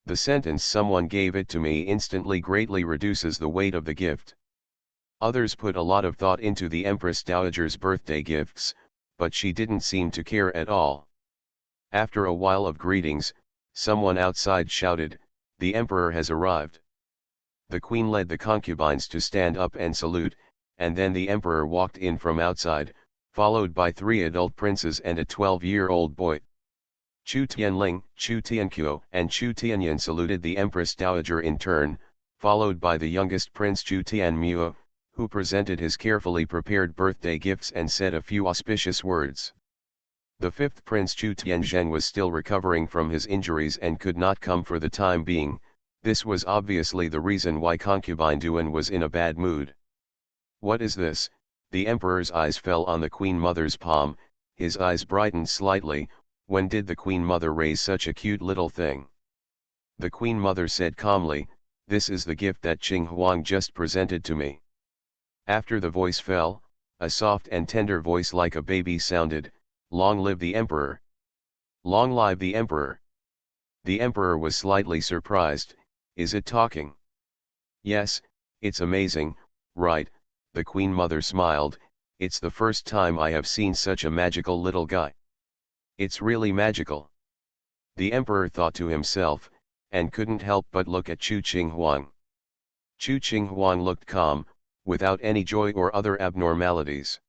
The sentence someone gave it to me instantly greatly reduces the weight of the gift. Others put a lot of thought into the Empress Dowager's birthday gifts, but she didn't seem to care at all. After a while of greetings, someone outside shouted, the Emperor has arrived. The Queen led the concubines to stand up and salute, and then the Emperor walked in from outside, followed by 3 adult princes and a 12-year-old boy. Chu Tianling, Chu Tianqiu and Chu Tianyan saluted the Empress Dowager in turn, followed by the youngest prince Chu Tianmu, who presented his carefully prepared birthday gifts and said a few auspicious words. The 5th prince Chu Tianzheng was still recovering from his injuries and could not come for the time being. This was obviously the reason why concubine Duan was in a bad mood. What is this? The Emperor's eyes fell on the Queen Mother's palm. His eyes brightened slightly. When did the Queen Mother raise such a cute little thing? The Queen Mother said calmly, this is the gift that Qing Huang just presented to me. After the voice fell, a soft and tender voice like a baby sounded, long live the Emperor. Long live the Emperor. The Emperor was slightly surprised. Is it talking? Yes, it's amazing, right? The Queen Mother smiled, "It's the first time I have seen such a magical little guy. It's really magical." The Emperor thought to himself, and couldn't help but look at Chu Qinghuang. Chu Qinghuang looked calm, without any joy or other abnormalities.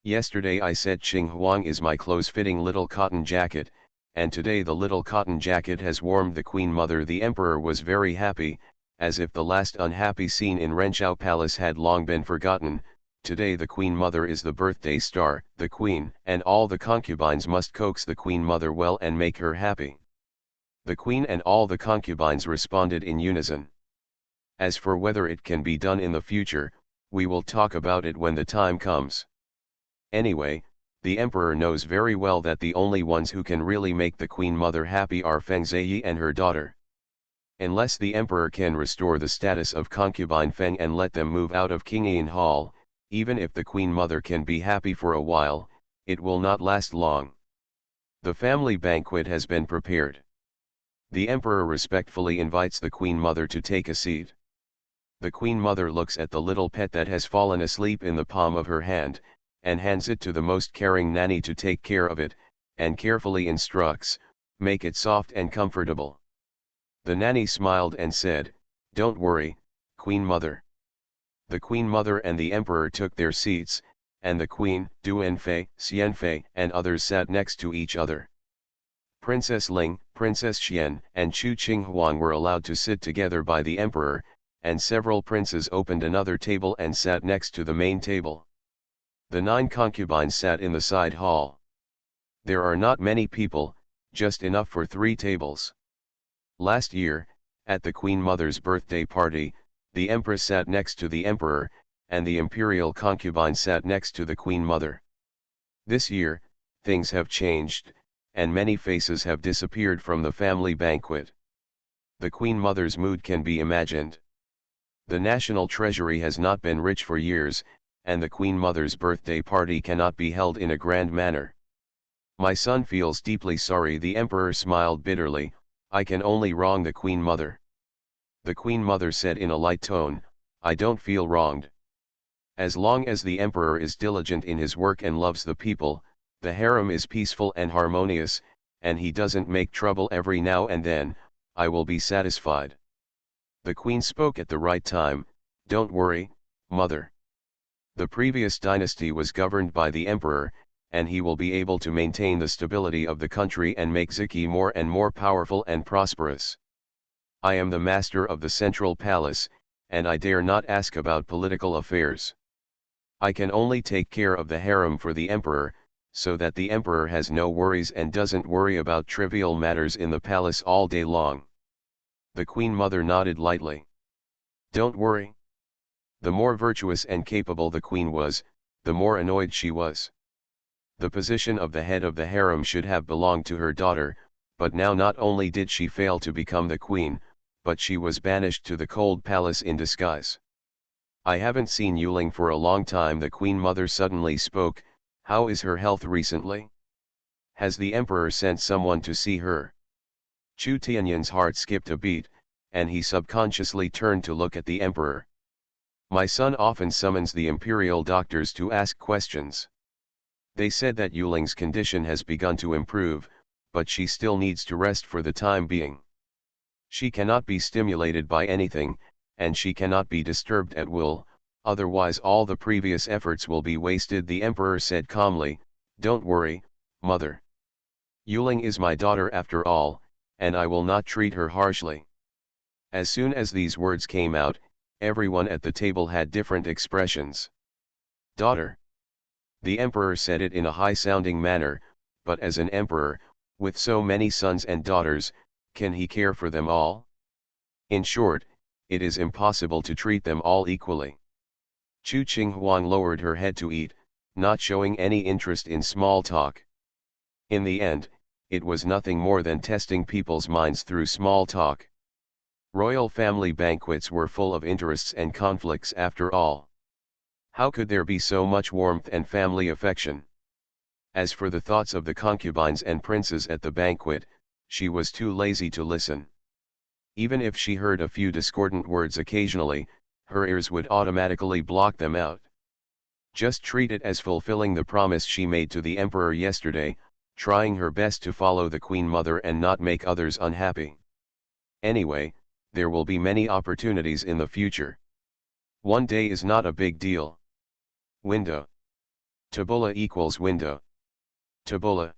"Yesterday I said Qinghuang is my close-fitting little cotton jacket, and today the little cotton jacket has warmed the Queen Mother." The Emperor was very happy, as if the last unhappy scene in Renchao Palace had long been forgotten. Today the Queen Mother is the birthday star, the Queen, and all the concubines must coax the Queen Mother well and make her happy. The Queen and all the concubines responded in unison. As for whether it can be done in the future, we will talk about it when the time comes. Anyway, the Emperor knows very well that the only ones who can really make the Queen Mother happy are Feng Ziyi and her daughter. Unless the Emperor can restore the status of concubine Feng and let them move out of Qingyan Hall, even if the Queen Mother can be happy for a while, it will not last long. The family banquet has been prepared. The Emperor respectfully invites the Queen Mother to take a seat. The Queen Mother looks at the little pet that has fallen asleep in the palm of her hand, and hands it to the most caring nanny to take care of it, and carefully instructs, "Make it soft and comfortable." The nanny smiled and said, "Don't worry, Queen Mother." The Queen Mother and the Emperor took their seats, and the Queen, Duanfei, Xianfei, and others sat next to each other. Princess Ling, Princess Xian, and Chu Qinghuang were allowed to sit together by the Emperor, and several princes opened another table and sat next to the main table. The 9 concubines sat in the side hall. There are not many people, just enough for 3 tables. Last year, at the Queen Mother's birthday party, the Empress sat next to the Emperor, and the imperial concubine sat next to the Queen Mother. This year, things have changed, and many faces have disappeared from the family banquet. The Queen Mother's mood can be imagined. The national treasury has not been rich for years, and the Queen Mother's birthday party cannot be held in a grand manner. "My son feels deeply sorry," the Emperor smiled bitterly, "I can only wrong the Queen Mother." The Queen Mother said in a light tone, "I don't feel wronged. As long as the Emperor is diligent in his work and loves the people, the harem is peaceful and harmonious, and he doesn't make trouble every now and then, I will be satisfied." The Queen spoke at the right time, "Don't worry, Mother. The previous dynasty was governed by the Emperor, and he will be able to maintain the stability of the country and make Ziki more and more powerful and prosperous. I am the master of the central palace, and I dare not ask about political affairs. I can only take care of the harem for the Emperor, so that the Emperor has no worries and doesn't worry about trivial matters in the palace all day long." The Queen Mother nodded lightly. "Don't worry." The more virtuous and capable the Queen was, the more annoyed she was. The position of the head of the harem should have belonged to her daughter, but now not only did she fail to become the Queen, but she was banished to the cold palace in disguise. "I haven't seen Yuling for a long time," the Queen Mother suddenly spoke. "How is her health recently? Has the Emperor sent someone to see her?" Chu Tianyan's heart skipped a beat, and he subconsciously turned to look at the Emperor. "My son often summons the imperial doctors to ask questions. They said that Yuling's condition has begun to improve, but she still needs to rest for the time being. She cannot be stimulated by anything, and she cannot be disturbed at will, otherwise all the previous efforts will be wasted," the Emperor said calmly. "Don't worry, Mother. Yuling is my daughter after all, and I will not treat her harshly." As soon as these words came out, everyone at the table had different expressions. "Daughter." The Emperor said it in a high-sounding manner, but as an emperor, with so many sons and daughters, can he care for them all? In short, it is impossible to treat them all equally. Chu Qinghuang lowered her head to eat, not showing any interest in small talk. In the end, it was nothing more than testing people's minds through small talk. Royal family banquets were full of interests and conflicts after all. How could there be so much warmth and family affection? As for the thoughts of the concubines and princes at the banquet, she was too lazy to listen. Even if she heard a few discordant words occasionally, her ears would automatically block them out. Just treat it as fulfilling the promise she made to the emperor yesterday, trying her best to follow the Queen Mother and not make others unhappy. Anyway, there will be many opportunities in the future. One day is not a big deal. Window. Tabula equals window. Tabula.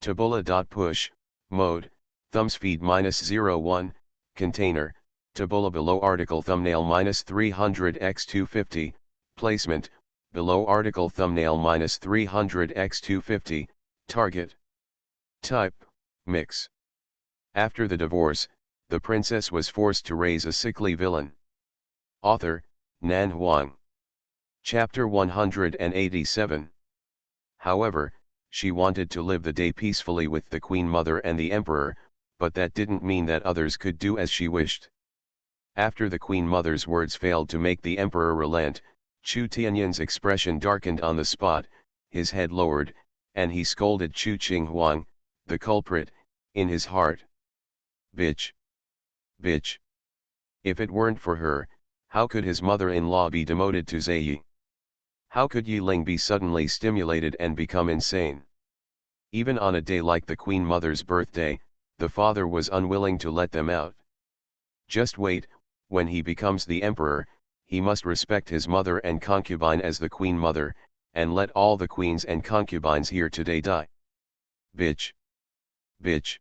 Tabula.push, mode, thumbs feed -01, container, tabula below article thumbnail -300x250, placement, below article thumbnail -300x250, target. Type, mix. After the divorce, the princess was forced to raise a sickly villain. Author, Nan Huang. Chapter 187. However, she wanted to live the day peacefully with the Queen Mother and the Emperor, but that didn't mean that others could do as she wished. After the Queen Mother's words failed to make the Emperor relent, Chu Tianyan's expression darkened on the spot, his head lowered, and he scolded Chu Qinghuang, the culprit, in his heart. Bitch! Bitch! If it weren't for her, how could his mother-in-law be demoted to Zaiyi? How could Yi Ling be suddenly stimulated and become insane? Even on a day like the Queen Mother's birthday, the father was unwilling to let them out. Just wait, when he becomes the emperor, he must respect his mother and concubine as the Queen Mother, and let all the queens and concubines here today die. Bitch! Bitch!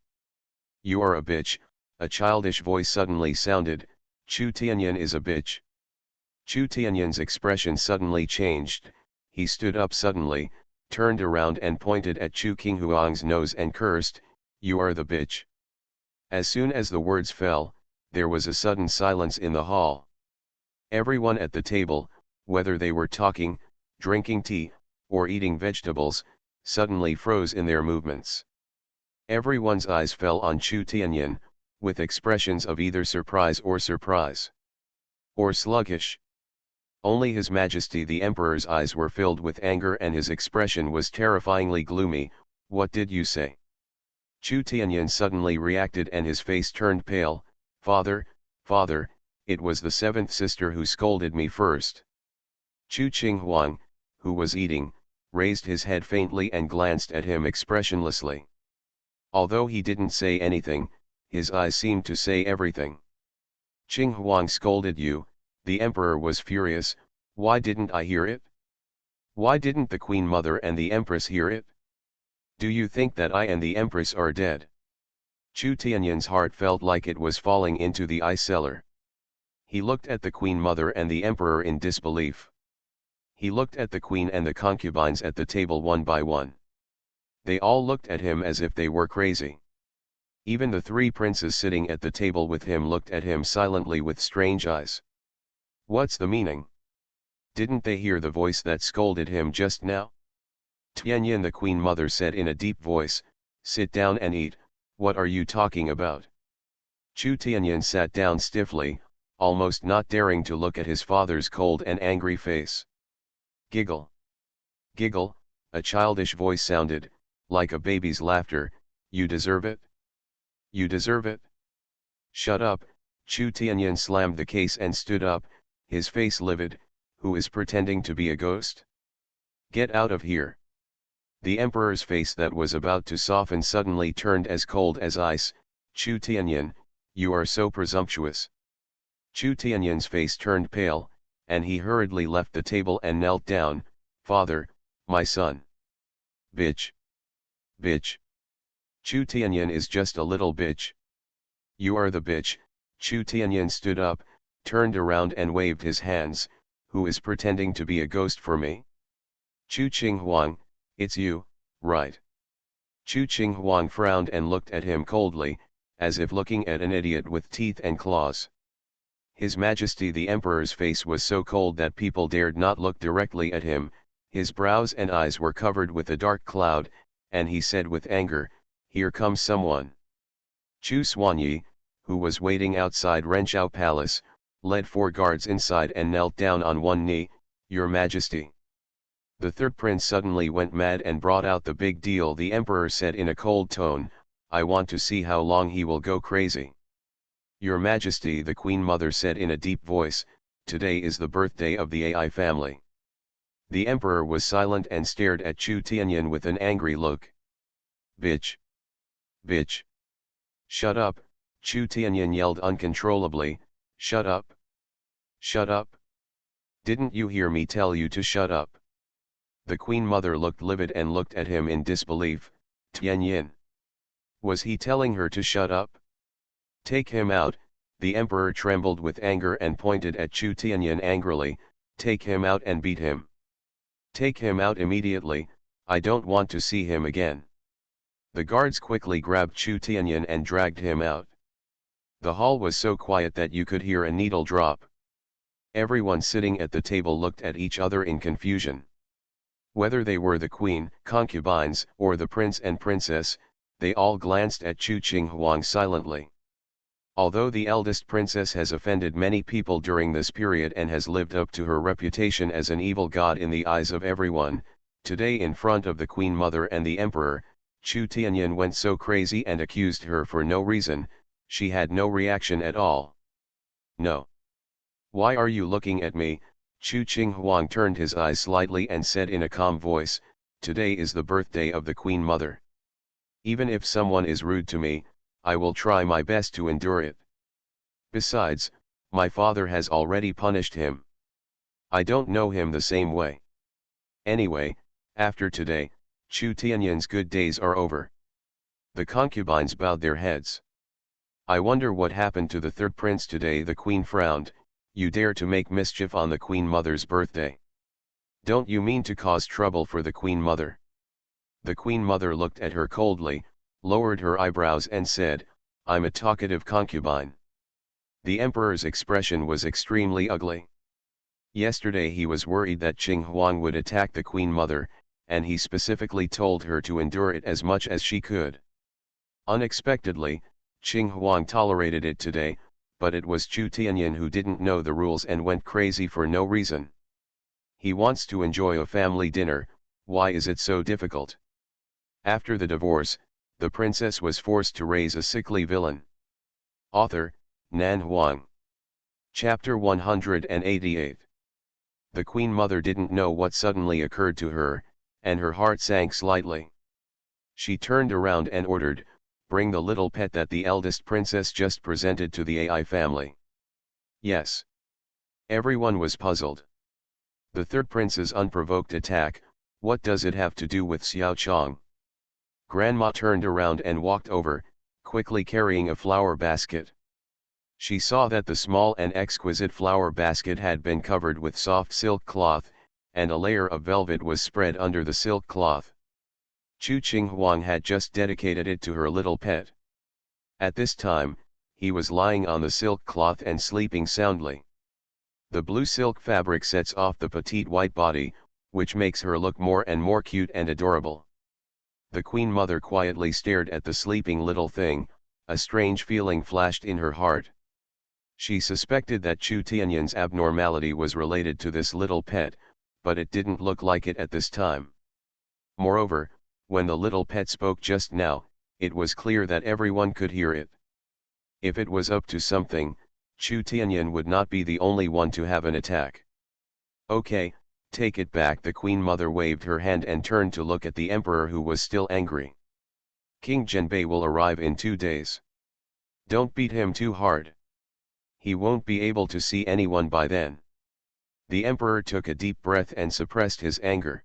You are a bitch, a childish voice suddenly sounded, Chu Tianyan is a bitch. Chu Tianyan's expression suddenly changed, he stood up suddenly, turned around and pointed at Chu Qinghuang's nose and cursed, "You are the bitch." As soon as the words fell, there was a sudden silence in the hall. Everyone at the table, whether they were talking, drinking tea, or eating vegetables, suddenly froze in their movements. Everyone's eyes fell on Chu Tianyan, with expressions of either surprise, or sluggish. Only His Majesty the Emperor's eyes were filled with anger and his expression was terrifyingly gloomy. "What did you say?" Chu Tianyan suddenly reacted and his face turned pale. Father, it was the seventh sister who scolded me first." Chu Qinghuang, who was eating, raised his head faintly and glanced at him expressionlessly. Although he didn't say anything, his eyes seemed to say everything. "Qinghuang scolded you," the emperor was furious. "Why didn't I hear it? Why didn't the Queen Mother and the Empress hear it? Do you think that I and the Empress are dead?" Chu Tianyan's heart felt like it was falling into the ice cellar. He looked at the Queen Mother and the Emperor in disbelief. He looked at the Queen and the concubines at the table one by one. They all looked at him as if they were crazy. Even the three princes sitting at the table with him looked at him silently with strange eyes. What's the meaning? Didn't they hear the voice that scolded him just now? Tianyan, the Queen Mother said in a deep voice, "Sit down and eat, what are you talking about?" Chu Tianyan sat down stiffly, almost not daring to look at his father's cold and angry face. Giggle. Giggle, a childish voice sounded, like a baby's laughter, "You deserve it? You deserve it?" "Shut up," Chu Tianyan slammed the case and stood up, his face livid. "Who is pretending to be a ghost? Get out of here." The emperor's face that was about to soften suddenly turned as cold as ice. "Chu Tianyan, you are so presumptuous." Chu Tianyan's face turned pale, and he hurriedly left the table and knelt down. "Father, my son." "Bitch. Bitch. Chu Tianyan is just a little bitch." "You are the bitch." Chu Tianyan stood up, turned around and waved his hands. "Who is pretending to be a ghost for me?" "Chu Qinghuang, it's you, right?" Chu Qinghuang frowned and looked at him coldly, as if looking at an idiot with teeth and claws. His Majesty the Emperor's face was so cold that people dared not look directly at him, his brows and eyes were covered with a dark cloud, and he said with anger, "Here comes someone." Chu Xuanyi, who was waiting outside Renshao Palace, led 4 guards inside and knelt down on one knee. "Your Majesty." The third prince suddenly went mad and brought out the big deal. The emperor said in a cold tone, "I want to see how long he will go crazy." "Your Majesty," the Queen Mother said in a deep voice, today is the birthday of the AI family. The emperor was silent and stared at Chu Tianyan with an angry look. Bitch! Bitch! Shut up, Chu Tianyan yelled uncontrollably, shut up! Shut up! Didn't you hear me tell you to shut up? The Queen Mother looked livid and looked at him in disbelief. Tianyan. Was he telling her to shut up? Take him out. The emperor trembled with anger and pointed at Chu Tianyan angrily. Take him out and beat him. Take him out immediately, I don't want to see him again. The guards quickly grabbed Chu Tianyan and dragged him out. The hall was so quiet that you could hear a needle drop. Everyone sitting at the table looked at each other in confusion. Whether they were the queen, concubines, or the prince and princess, they all glanced at Chu Qinghuang silently. Although the eldest princess has offended many people during this period and has lived up to her reputation as an evil god in the eyes of everyone, today in front of the Queen Mother and the Emperor, Chu Tianyan went so crazy and accused her for no reason. She had no reaction at all. No. Why are you looking at me? Chu Qinghuang turned his eyes slightly and said in a calm voice, today is the birthday of the Queen Mother. Even if someone is rude to me, I will try my best to endure it. Besides, my father has already punished him. I don't know him the same way. Anyway, after today, Chu Tianyan's good days are over. The concubines bowed their heads. I wonder what happened to the third prince today. The queen frowned. You dare to make mischief on the Queen Mother's birthday? Don't you mean to cause trouble for the Queen Mother? The Queen Mother looked at her coldly, lowered her eyebrows and said, I'm a talkative concubine. The emperor's expression was extremely ugly. Yesterday he was worried that Qinghuang would attack the Queen Mother, and he specifically told her to endure it as much as she could. Unexpectedly, Qinghuang tolerated it today, but it was Chu Tianyan who didn't know the rules and went crazy for no reason. He wants to enjoy a family dinner, why is it so difficult? After the divorce, the princess was forced to raise a sickly villain. Author, Nan Huang. Chapter 188. The Queen Mother didn't know what suddenly occurred to her, and her heart sank slightly. She turned around and ordered, bring the little pet that the eldest princess just presented to the AI family. Yes. Everyone was puzzled. The third prince's unprovoked attack, what does it have to do with Xiao Chong? Grandma turned around and walked over, quickly carrying a flower basket. She saw that the small and exquisite flower basket had been covered with soft silk cloth, and a layer of velvet was spread under the silk cloth. Chu Qinghuang had just dedicated it to her little pet. At this time, he was lying on the silk cloth and sleeping soundly. The blue silk fabric sets off the petite white body, which makes her look more and more cute and adorable. The Queen Mother quietly stared at the sleeping little thing. A strange feeling flashed in her heart. She suspected that Chu Tianyan's abnormality was related to this little pet, but it didn't look like it at this time. Moreover, when the little pet spoke just now, it was clear that everyone could hear it. If it was up to something, Chu Tianyan would not be the only one to have an attack. Okay, take it back. The Queen Mother waved her hand and turned to look at the Emperor, who was still angry. King Zhenbei will arrive in 2 days. Don't beat him too hard. He won't be able to see anyone by then. The Emperor took a deep breath and suppressed his anger.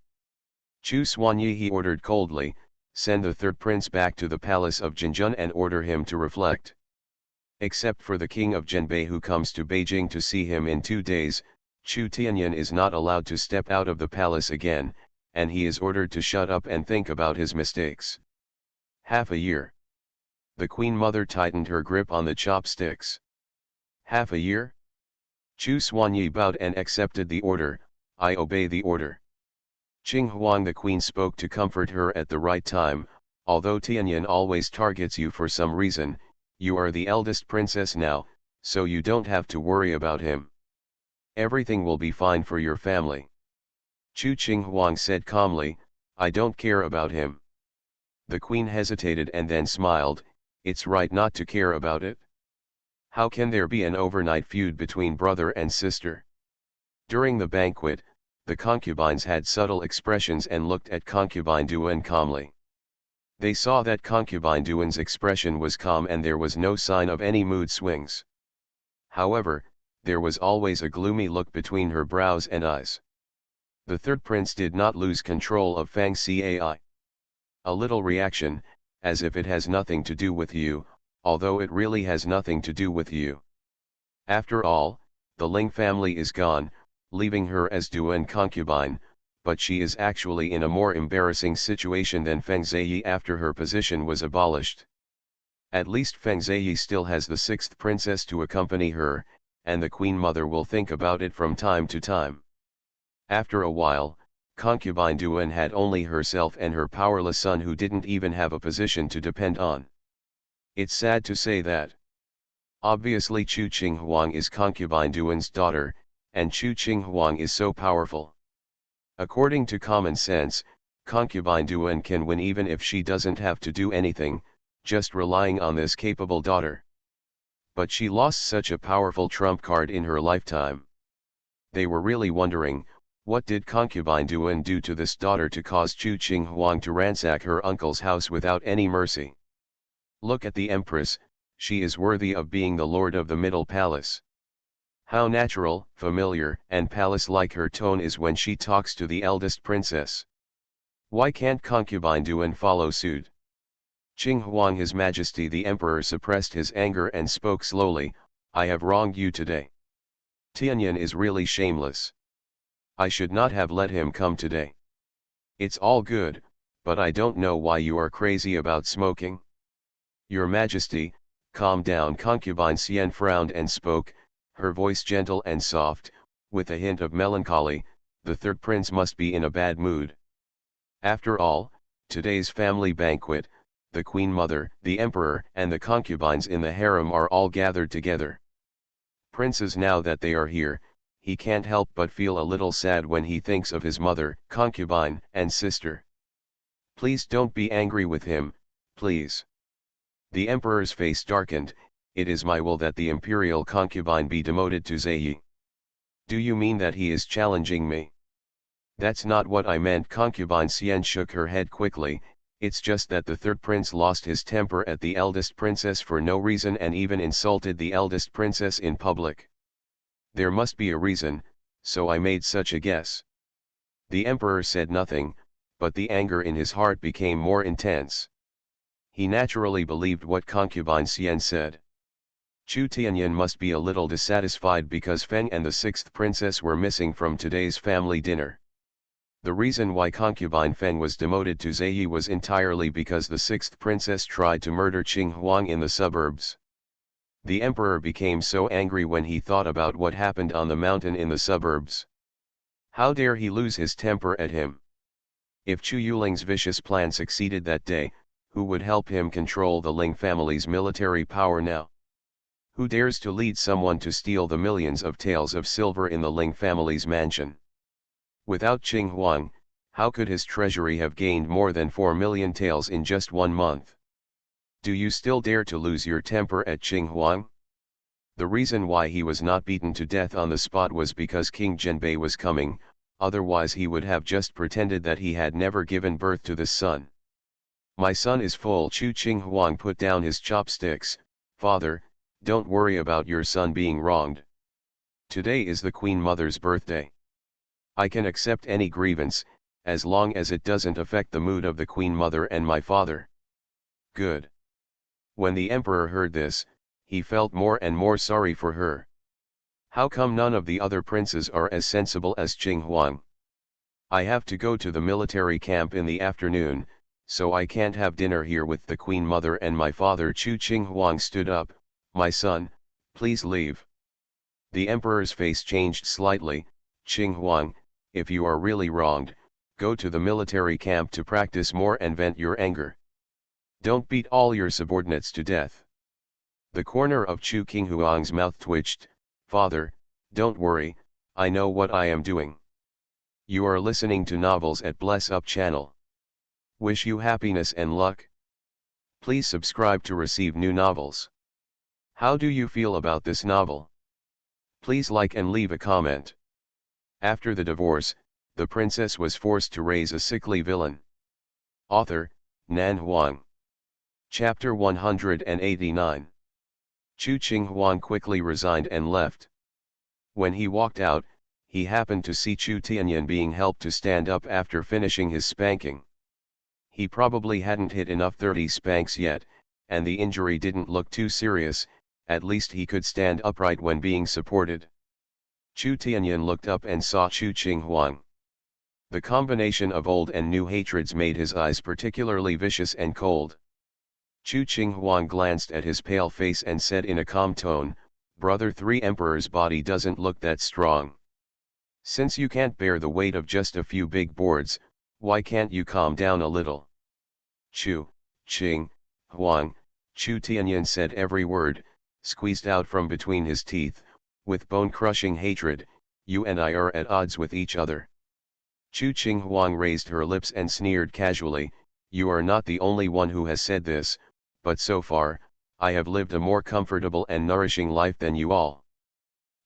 Chu Xuanyi, he ordered coldly, send the third prince back to the palace of Jinjun and order him to reflect. Except for the king of Zhenbei, who comes to Beijing to see him in 2 days, Chu Tianyan is not allowed to step out of the palace again, and he is ordered to shut up and think about his mistakes. Half a year. The Queen Mother tightened her grip on the chopsticks. Half a year? Chu Xuanyi bowed and accepted the order. I obey the order. Qinghuang, the queen, spoke to comfort her at the right time. Although Tianyan always targets you for some reason, you are the eldest princess now, so you don't have to worry about him. Everything will be fine for your family. Chu Qinghuang said calmly, I don't care about him. The queen hesitated and then smiled. It's right not to care about it. How can there be an overnight feud between brother and sister? During the banquet, the concubines had subtle expressions and looked at concubine Duan calmly. They saw that concubine Duan's expression was calm and there was no sign of any mood swings. However, there was always a gloomy look between her brows and eyes. The third prince did not lose control of Fang Cai. A little reaction, as if it has nothing to do with you, although it really has nothing to do with you. After all, the Ling family is gone, leaving her as Duan concubine, but she is actually in a more embarrassing situation than Feng Ziyi after her position was abolished. At least Feng Ziyi still has the sixth princess to accompany her, and the queen mother will think about it from time to time. After a while, concubine Duan had only herself and her powerless son who didn't even have a position to depend on. It's sad to say that. Obviously Chu Qinghuang is concubine Duan's daughter, and Chu Qinghuang is so powerful. According to common sense, concubine Duan can win even if she doesn't have to do anything, just relying on this capable daughter. But she lost such a powerful trump card in her lifetime. They were really wondering, what did concubine Duan do to this daughter to cause Chu Qinghuang to ransack her uncle's house without any mercy? Look at the empress, she is worthy of being the lord of the middle palace. How natural, familiar, and palace-like her tone is when she talks to the eldest princess. Why can't concubine Duan follow suit? Qinghuang, His Majesty the Emperor suppressed his anger and spoke slowly, I have wronged you today. Tianyan is really shameless. I should not have let him come today. It's all good, but I don't know why you are crazy about smoking. Your Majesty, calm down. Concubine Xian frowned and spoke, her voice gentle and soft, with a hint of melancholy, the third prince must be in a bad mood. After all, today's family banquet, the queen mother, the emperor and the concubines in the harem are all gathered together. Princes, now that they are here, he can't help but feel a little sad when he thinks of his mother, concubine, and sister. Please don't be angry with him, please. The emperor's face darkened. It is my will that the imperial concubine be demoted to Ziyi. Do you mean that he is challenging me? That's not what I meant. Concubine Xian shook her head quickly, it's just that the third prince lost his temper at the eldest princess for no reason and even insulted the eldest princess in public. There must be a reason, so I made such a guess. The emperor said nothing, but the anger in his heart became more intense. He naturally believed what concubine Xian said. Chu Tianyan must be a little dissatisfied because Feng and the sixth princess were missing from today's family dinner. The reason why concubine Feng was demoted to Ziyi was entirely because the sixth princess tried to murder Qinghuang in the suburbs. The emperor became so angry when he thought about what happened on the mountain in the suburbs. How dare he lose his temper at him? If Chu Yuling's vicious plan succeeded that day, who would help him control the Ling family's military power now? Who dares to lead someone to steal the millions of taels of silver in the Ling family's mansion? Without Qinghuang, how could his treasury have gained more than 4 million taels in just 1 month? Do you still dare to lose your temper at Qinghuang? The reason why he was not beaten to death on the spot was because King Zhenbei was coming, otherwise he would have just pretended that he had never given birth to this son. My son is full. Chu Qinghuang put down his chopsticks. Father, don't worry about your son being wronged. Today is the Queen Mother's birthday. I can accept any grievance, as long as it doesn't affect the mood of the Queen Mother and my father. Good. When the emperor heard this, he felt more and more sorry for her. How come none of the other princes are as sensible as Qinghuang? I have to go to the military camp in the afternoon, so I can't have dinner here with the Queen Mother and my father. Chu Qinghuang stood up. My son, please leave. The emperor's face changed slightly. Qinghuang, if you are really wronged, go to the military camp to practice more and vent your anger. Don't beat all your subordinates to death. The corner of Chu Qinghuang's mouth twitched. Father, don't worry, I know what I am doing. You are listening to novels at Bless Up channel. Wish you happiness and luck. Please subscribe to receive new novels. How do you feel about this novel? Please like and leave a comment. After the divorce, the princess was forced to raise a sickly villain. Author, Nan Huang. Chapter 189. Chu Qinghuang quickly resigned and left. When he walked out, he happened to see Chu Tianyan being helped to stand up after finishing his spanking. He probably hadn't hit enough 30 spanks yet, and the injury didn't look too serious, at least he could stand upright when being supported. Chu Tianyan looked up and saw Chu Qinghuang. The combination of old and new hatreds made his eyes particularly vicious and cold. Chu Qinghuang glanced at his pale face and said in a calm tone, "Brother, Three Emperor's body doesn't look that strong. Since you can't bear the weight of just a few big boards, why can't you calm down a little?" Chu Huang, Chu Tianyan said every word, squeezed out from between his teeth, with bone-crushing hatred, "You and I are at odds with each other." Chu Qinghuang raised her lips and sneered casually, "You are not the only one who has said this, but so far, I have lived a more comfortable and nourishing life than you all."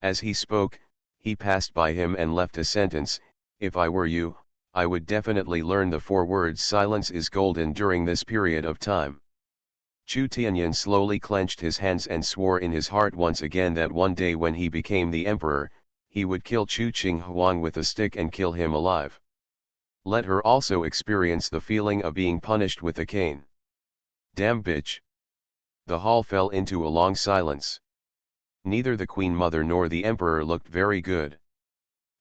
As he spoke, he passed by him and left a sentence, "If I were you, I would definitely learn the 4 words silence is golden during this period of time." Chu Tianyan slowly clenched his hands and swore in his heart once again that one day when he became the emperor, he would kill Chu Qinghuang with a stick and kill him alive. Let her also experience the feeling of being punished with a cane. Damn bitch. The hall fell into a long silence. Neither the Queen Mother nor the Emperor looked very good.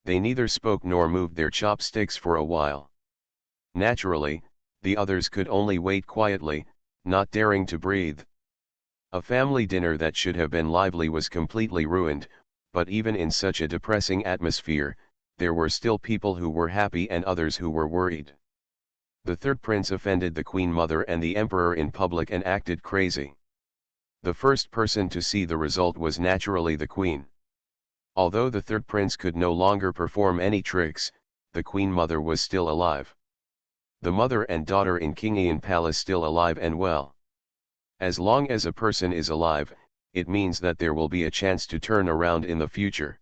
They neither spoke nor moved their chopsticks for a while. Naturally, the others could only wait quietly, not daring to breathe. A family dinner that should have been lively was completely ruined, but even in such a depressing atmosphere, there were still people who were happy and others who were worried. The third prince offended the Queen Mother and the Emperor in public and acted crazy. The first person to see the result was naturally the Queen. Although the third prince could no longer perform any tricks, the Queen Mother was still alive. The mother and daughter in Kingian Palace still alive and well. As long as a person is alive, it means that there will be a chance to turn around in the future.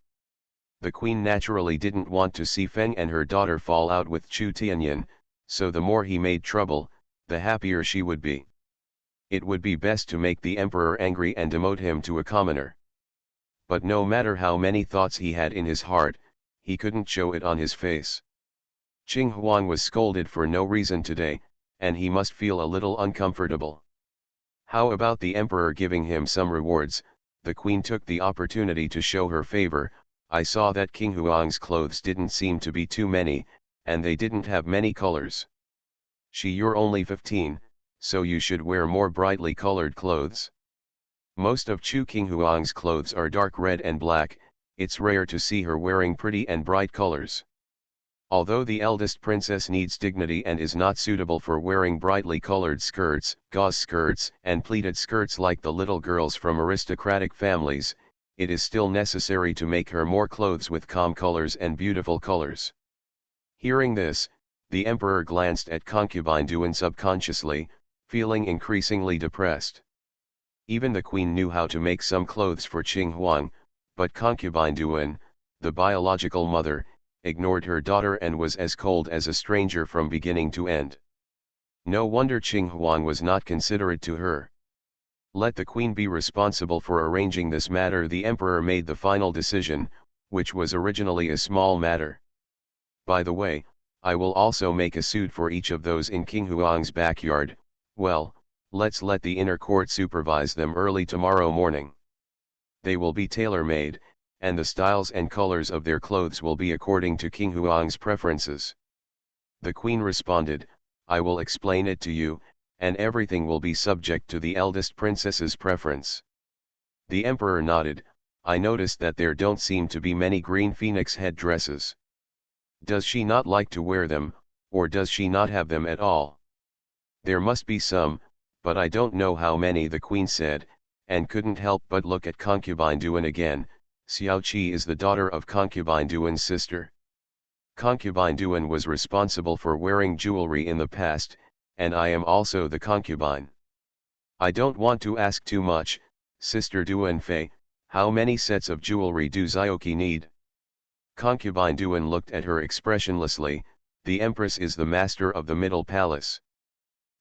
The Queen naturally didn't want to see Feng and her daughter fall out with Chu Tianyan, so the more he made trouble, the happier she would be. It would be best to make the Emperor angry and demote him to a commoner. But no matter how many thoughts he had in his heart, he couldn't show it on his face. Qinghuang was scolded for no reason today, and he must feel a little uncomfortable. How about the Emperor giving him some rewards? The Queen took the opportunity to show her favor. "I saw that Qinghuang's clothes didn't seem to be too many, and they didn't have many colors. You're only 15, so you should wear more brightly colored clothes. Most of Chu Qinghuang's clothes are dark red and black, it's rare to see her wearing pretty and bright colors. Although the eldest princess needs dignity and is not suitable for wearing brightly colored skirts, gauze skirts, and pleated skirts like the little girls from aristocratic families, it is still necessary to make her more clothes with calm colors and beautiful colors." Hearing this, the Emperor glanced at concubine Duan subconsciously, feeling increasingly depressed. Even the Queen knew how to make some clothes for Qinghuang, but concubine Duan, the biological mother, ignored her daughter and was as cold as a stranger from beginning to end. No wonder Qinghuang was not considerate to her. Let the Queen be responsible for arranging this matter. The Emperor made the final decision, which was originally a small matter. "By the way, I will also make a suit for each of those in Qinghuang's backyard. Well, let's let the inner court supervise them early tomorrow morning. They will be tailor-made, and the styles and colors of their clothes will be according to Qinghuang's preferences." The Queen responded, "I will explain it to you, and everything will be subject to the eldest princess's preference." The Emperor nodded. "I noticed that there don't seem to be many green phoenix head dresses. Does she not like to wear them, or does she not have them at all?" "There must be some, but I don't know how many," the Queen said, and couldn't help but look at concubine Duan again. Xiao Qi is the daughter of concubine Duan's sister. Concubine Duan was responsible for wearing jewelry in the past, and I am also the concubine. I don't want to ask too much, Sister Duan Fei, how many sets of jewelry do Xiaoqi need?" Concubine Duan looked at her expressionlessly. The empress is the master of the middle palace.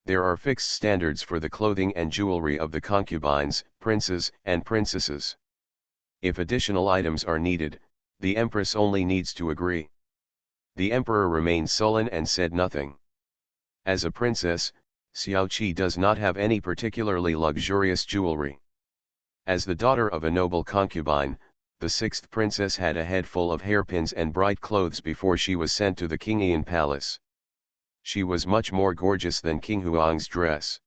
There are fixed standards for the clothing and jewelry of the concubines, princes and princesses. If additional items are needed, the empress only needs to agree. The emperor remained sullen and said nothing. As a princess, Xiao Qi does not have any particularly luxurious jewelry. As the daughter of a noble concubine, the sixth princess had a head full of hairpins and bright clothes before she was sent to the Qingyan palace. She was much more gorgeous than King Huang's dress.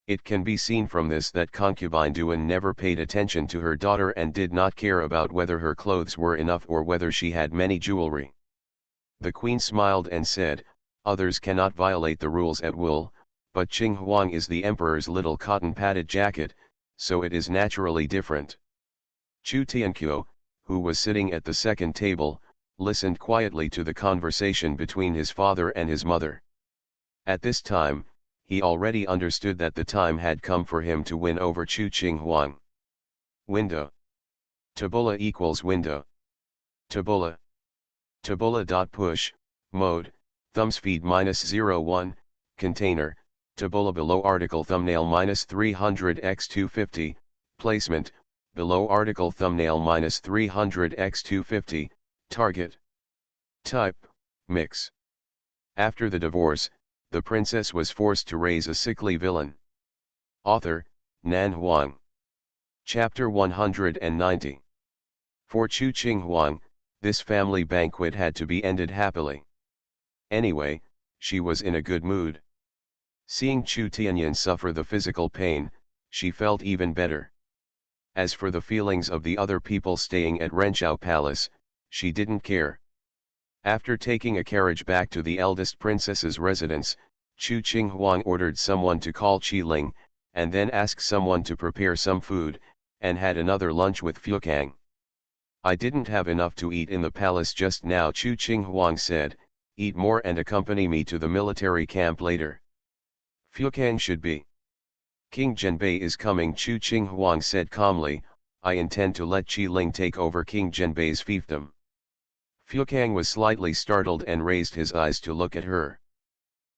It can be seen from this that concubine Duan never paid attention to her daughter and did not care about whether her clothes were enough or whether she had many jewelry. The queen smiled and said, "Others cannot violate the rules at will, but Qing Huang is the emperor's little cotton-padded jacket, so it is naturally different." Chu Tianqiu, who was sitting at the second table, listened quietly to the conversation between his father and his mother. At this time, he already understood that the time had come for him to win over Chu Qing Huang. Window. Tabula equals window. Tabula. Tabula.push, mode, thumbspeed -01, container, tabula below article thumbnail -300x250, placement, below article thumbnail -300x250, target. Type, mix. After the divorce, the princess was forced to raise a sickly villain. Author, Nan Huang. Chapter 190. For Chu Qing Huang, this family banquet had to be ended happily. Anyway, she was in a good mood. Seeing Chu Tianyan suffer the physical pain, she felt even better. As for the feelings of the other people staying at Renqiao Palace, she didn't care. After taking a carriage back to the eldest princess's residence, Chu Qing Huang ordered someone to call Qi Ling, and then asked someone to prepare some food, and had another lunch with Fukang. "I didn't have enough to eat in the palace just now," Chu Qing Huang said, "eat more and accompany me to the military camp later." Fukang should be. "King Zhenbei is coming," Chu Qing Huang said calmly. "I intend to let Qi Ling take over King Zhenbei's fiefdom." Fukang was slightly startled and raised his eyes to look at her.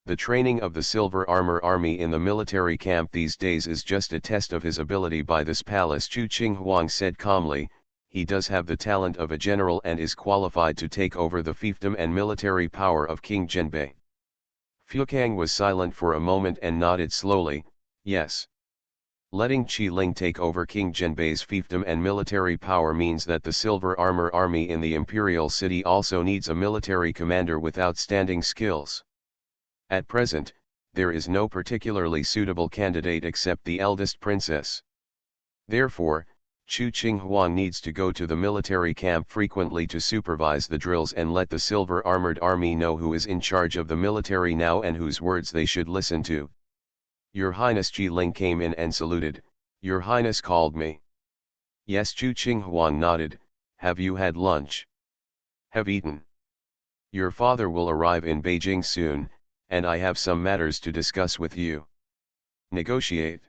"The training of the Silver Armor Army in the military camp these days is just a test of his ability by this palace," Chu Qing Huang said calmly. "He does have the talent of a general and is qualified to take over the fiefdom and military power of King Zhenbei." Fukang was silent for a moment and nodded slowly, "Yes. Letting Qi Ling take over King Zhenbei's fiefdom and military power means that the Silver Armor Army in the Imperial City also needs a military commander with outstanding skills. At present, there is no particularly suitable candidate except the eldest princess. Therefore, Chu Qing Huang needs to go to the military camp frequently to supervise the drills and let the Silver Armored Army know who is in charge of the military now and whose words they should listen to." "Your Highness." Qi Ling came in and saluted. "Your Highness called me." "Yes." Chu Qing Huang nodded. "Have you had lunch?" "Have eaten. Your father will arrive in Beijing soon, and I have some matters to discuss with you." "Negotiate?"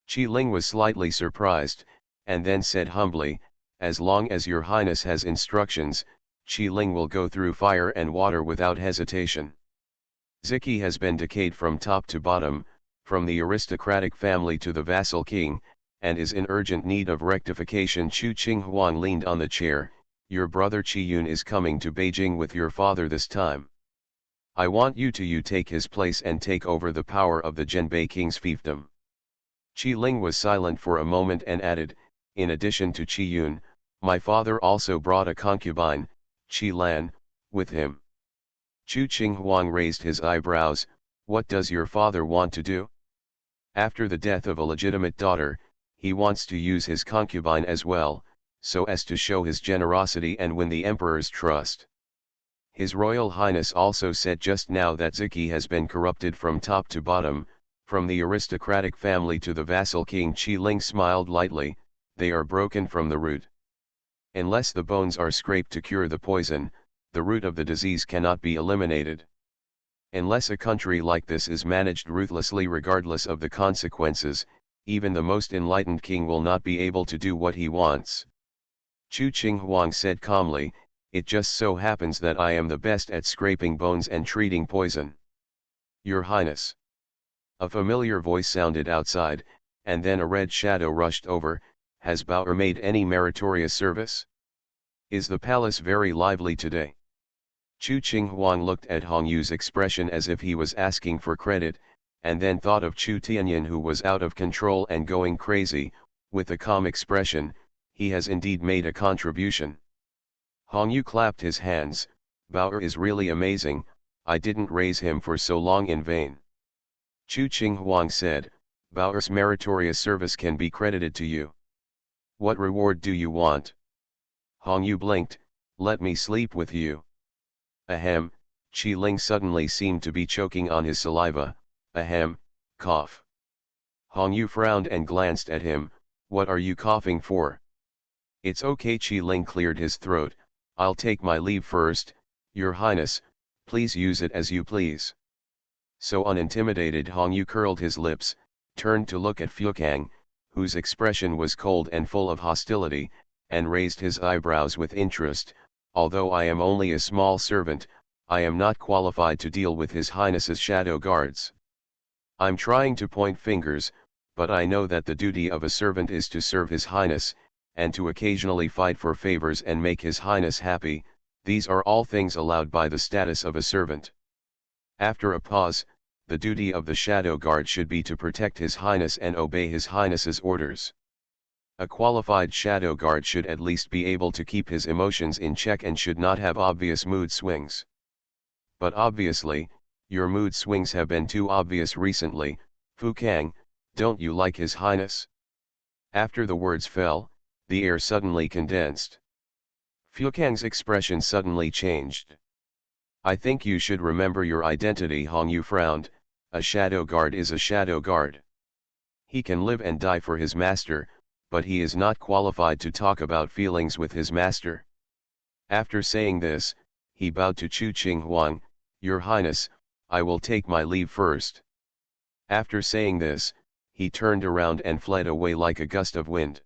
Qi Ling was slightly surprised, and then said humbly, "As long as your Highness has instructions, Qi Ling will go through fire and water without hesitation. Ziki has been decayed from top to bottom, from the aristocratic family to the vassal king, and is in urgent need of rectification." Chu Qing Huang leaned on the chair. "Your brother Qi Yun is coming to Beijing with your father this time. I want you to take his place and take over the power of the Zhenbei king's fiefdom." Qi Ling was silent for a moment and added, "In addition to Qi Yun, my father also brought a concubine, Qi Lan, with him." Chu Qing Huang raised his eyebrows. "What does your father want to do?" "After the death of a legitimate daughter, he wants to use his concubine as well, so as to show his generosity and win the emperor's trust. His Royal Highness also said just now that Ziki has been corrupted from top to bottom, from the aristocratic family to the vassal king." Qi Ling smiled lightly. "They are broken from the root. Unless the bones are scraped to cure the poison, the root of the disease cannot be eliminated. Unless a country like this is managed ruthlessly regardless of the consequences, even the most enlightened king will not be able to do what he wants." Chu Qing Huang said calmly, it just so happens that I am the best at scraping bones and treating poison. Your Highness. A familiar voice sounded outside, and then a red shadow rushed over. Has Bauer made any meritorious service? Is the palace very lively today? Chu Qing Huang looked at Hong Yu's expression as if he was asking for credit, and then thought of Chu Tianyan, who was out of control and going crazy. With a calm expression, he has indeed made a contribution. Hong Yu clapped his hands. Bauer is really amazing, I didn't raise him for so long in vain. Chu Qing Huang said, Bauer's meritorious service can be credited to you. What reward do you want? Hong Yu blinked, let me sleep with you. Ahem, Qi Ling suddenly seemed to be choking on his saliva. Ahem, cough. Hong Yu frowned and glanced at him. What are you coughing for? It's okay, Qi Ling cleared his throat. I'll take my leave first, Your Highness, please use it as you please. So unintimidated, Hong Yu curled his lips, turned to look at Fuekang, whose expression was cold and full of hostility, and raised his eyebrows with interest. Although I am only a small servant, I am not qualified to deal with His Highness's shadow guards. I'm trying to point fingers, but I know that the duty of a servant is to serve His Highness, and to occasionally fight for favors and make His Highness happy. These are all things allowed by the status of a servant. After a pause, the duty of the shadow guard should be to protect His Highness and obey His Highness's orders. A qualified shadow guard should at least be able to keep his emotions in check and should not have obvious mood swings. But obviously, your mood swings have been too obvious recently. Fuekang, don't you like His Highness? After the words fell, the air suddenly condensed. Fuekang's expression suddenly changed. I think you should remember your identity. Hong Yu frowned. A shadow guard is a shadow guard. He can live and die for his master, but he is not qualified to talk about feelings with his master. After saying this, he bowed to Chu Qing Huang. Your Highness, I will take my leave first. After saying this, he turned around and fled away like a gust of wind.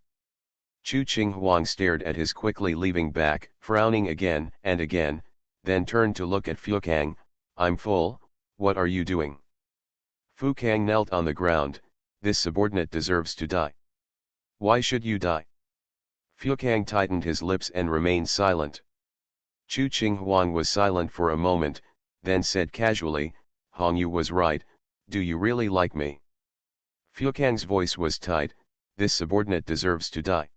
Chu Qing Huang stared at his quickly leaving back, frowning again and again, then turned to look at Fuekang. I'm full, what are you doing? Fuekang knelt on the ground. This subordinate deserves to die. Why should you die? Fuekang tightened his lips and remained silent. Chu Qing Huang was silent for a moment, then said casually, Hong Yu was right, do you really like me? Fuekang's voice was tight, this subordinate deserves to die.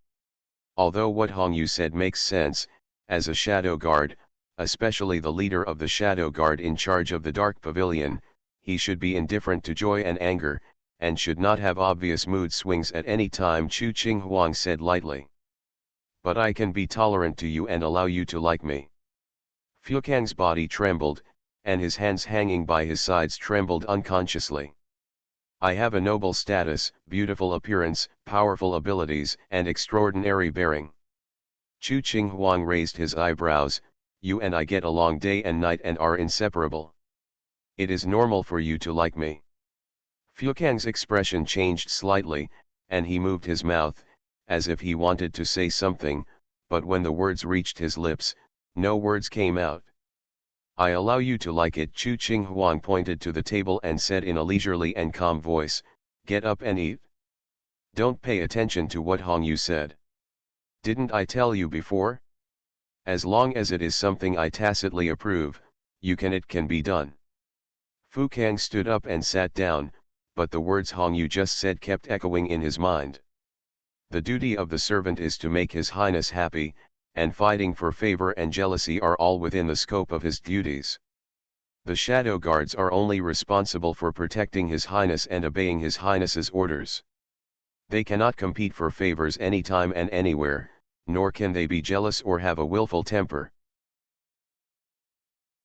Although what Hong Yu said makes sense, as a shadow guard, especially the leader of the shadow guard in charge of the Dark Pavilion, he should be indifferent to joy and anger, and should not have obvious mood swings at any time. Chu Qing Huang said lightly. But I can be tolerant to you and allow you to like me. Fuekang's body trembled, and his hands hanging by his sides trembled unconsciously. I have a noble status, beautiful appearance, powerful abilities, and extraordinary bearing. Chu Qing Huang raised his eyebrows. You and I get along day and night and are inseparable. It is normal for you to like me. Fuekang's expression changed slightly, and he moved his mouth, as if he wanted to say something, but when the words reached his lips, no words came out. I allow you to like it. Chu Qing Huang pointed to the table and said in a leisurely and calm voice, get up and eat. Don't pay attention to what Hong Yu said. Didn't I tell you before? As long as it is something I tacitly approve, it can be done. Fuekang stood up and sat down, but the words Hong Yu just said kept echoing in his mind. The duty of the servant is to make His Highness happy, and fighting for favor and jealousy are all within the scope of his duties. The shadow guards are only responsible for protecting His Highness and obeying His Highness's orders. They cannot compete for favors anytime and anywhere, nor can they be jealous or have a willful temper.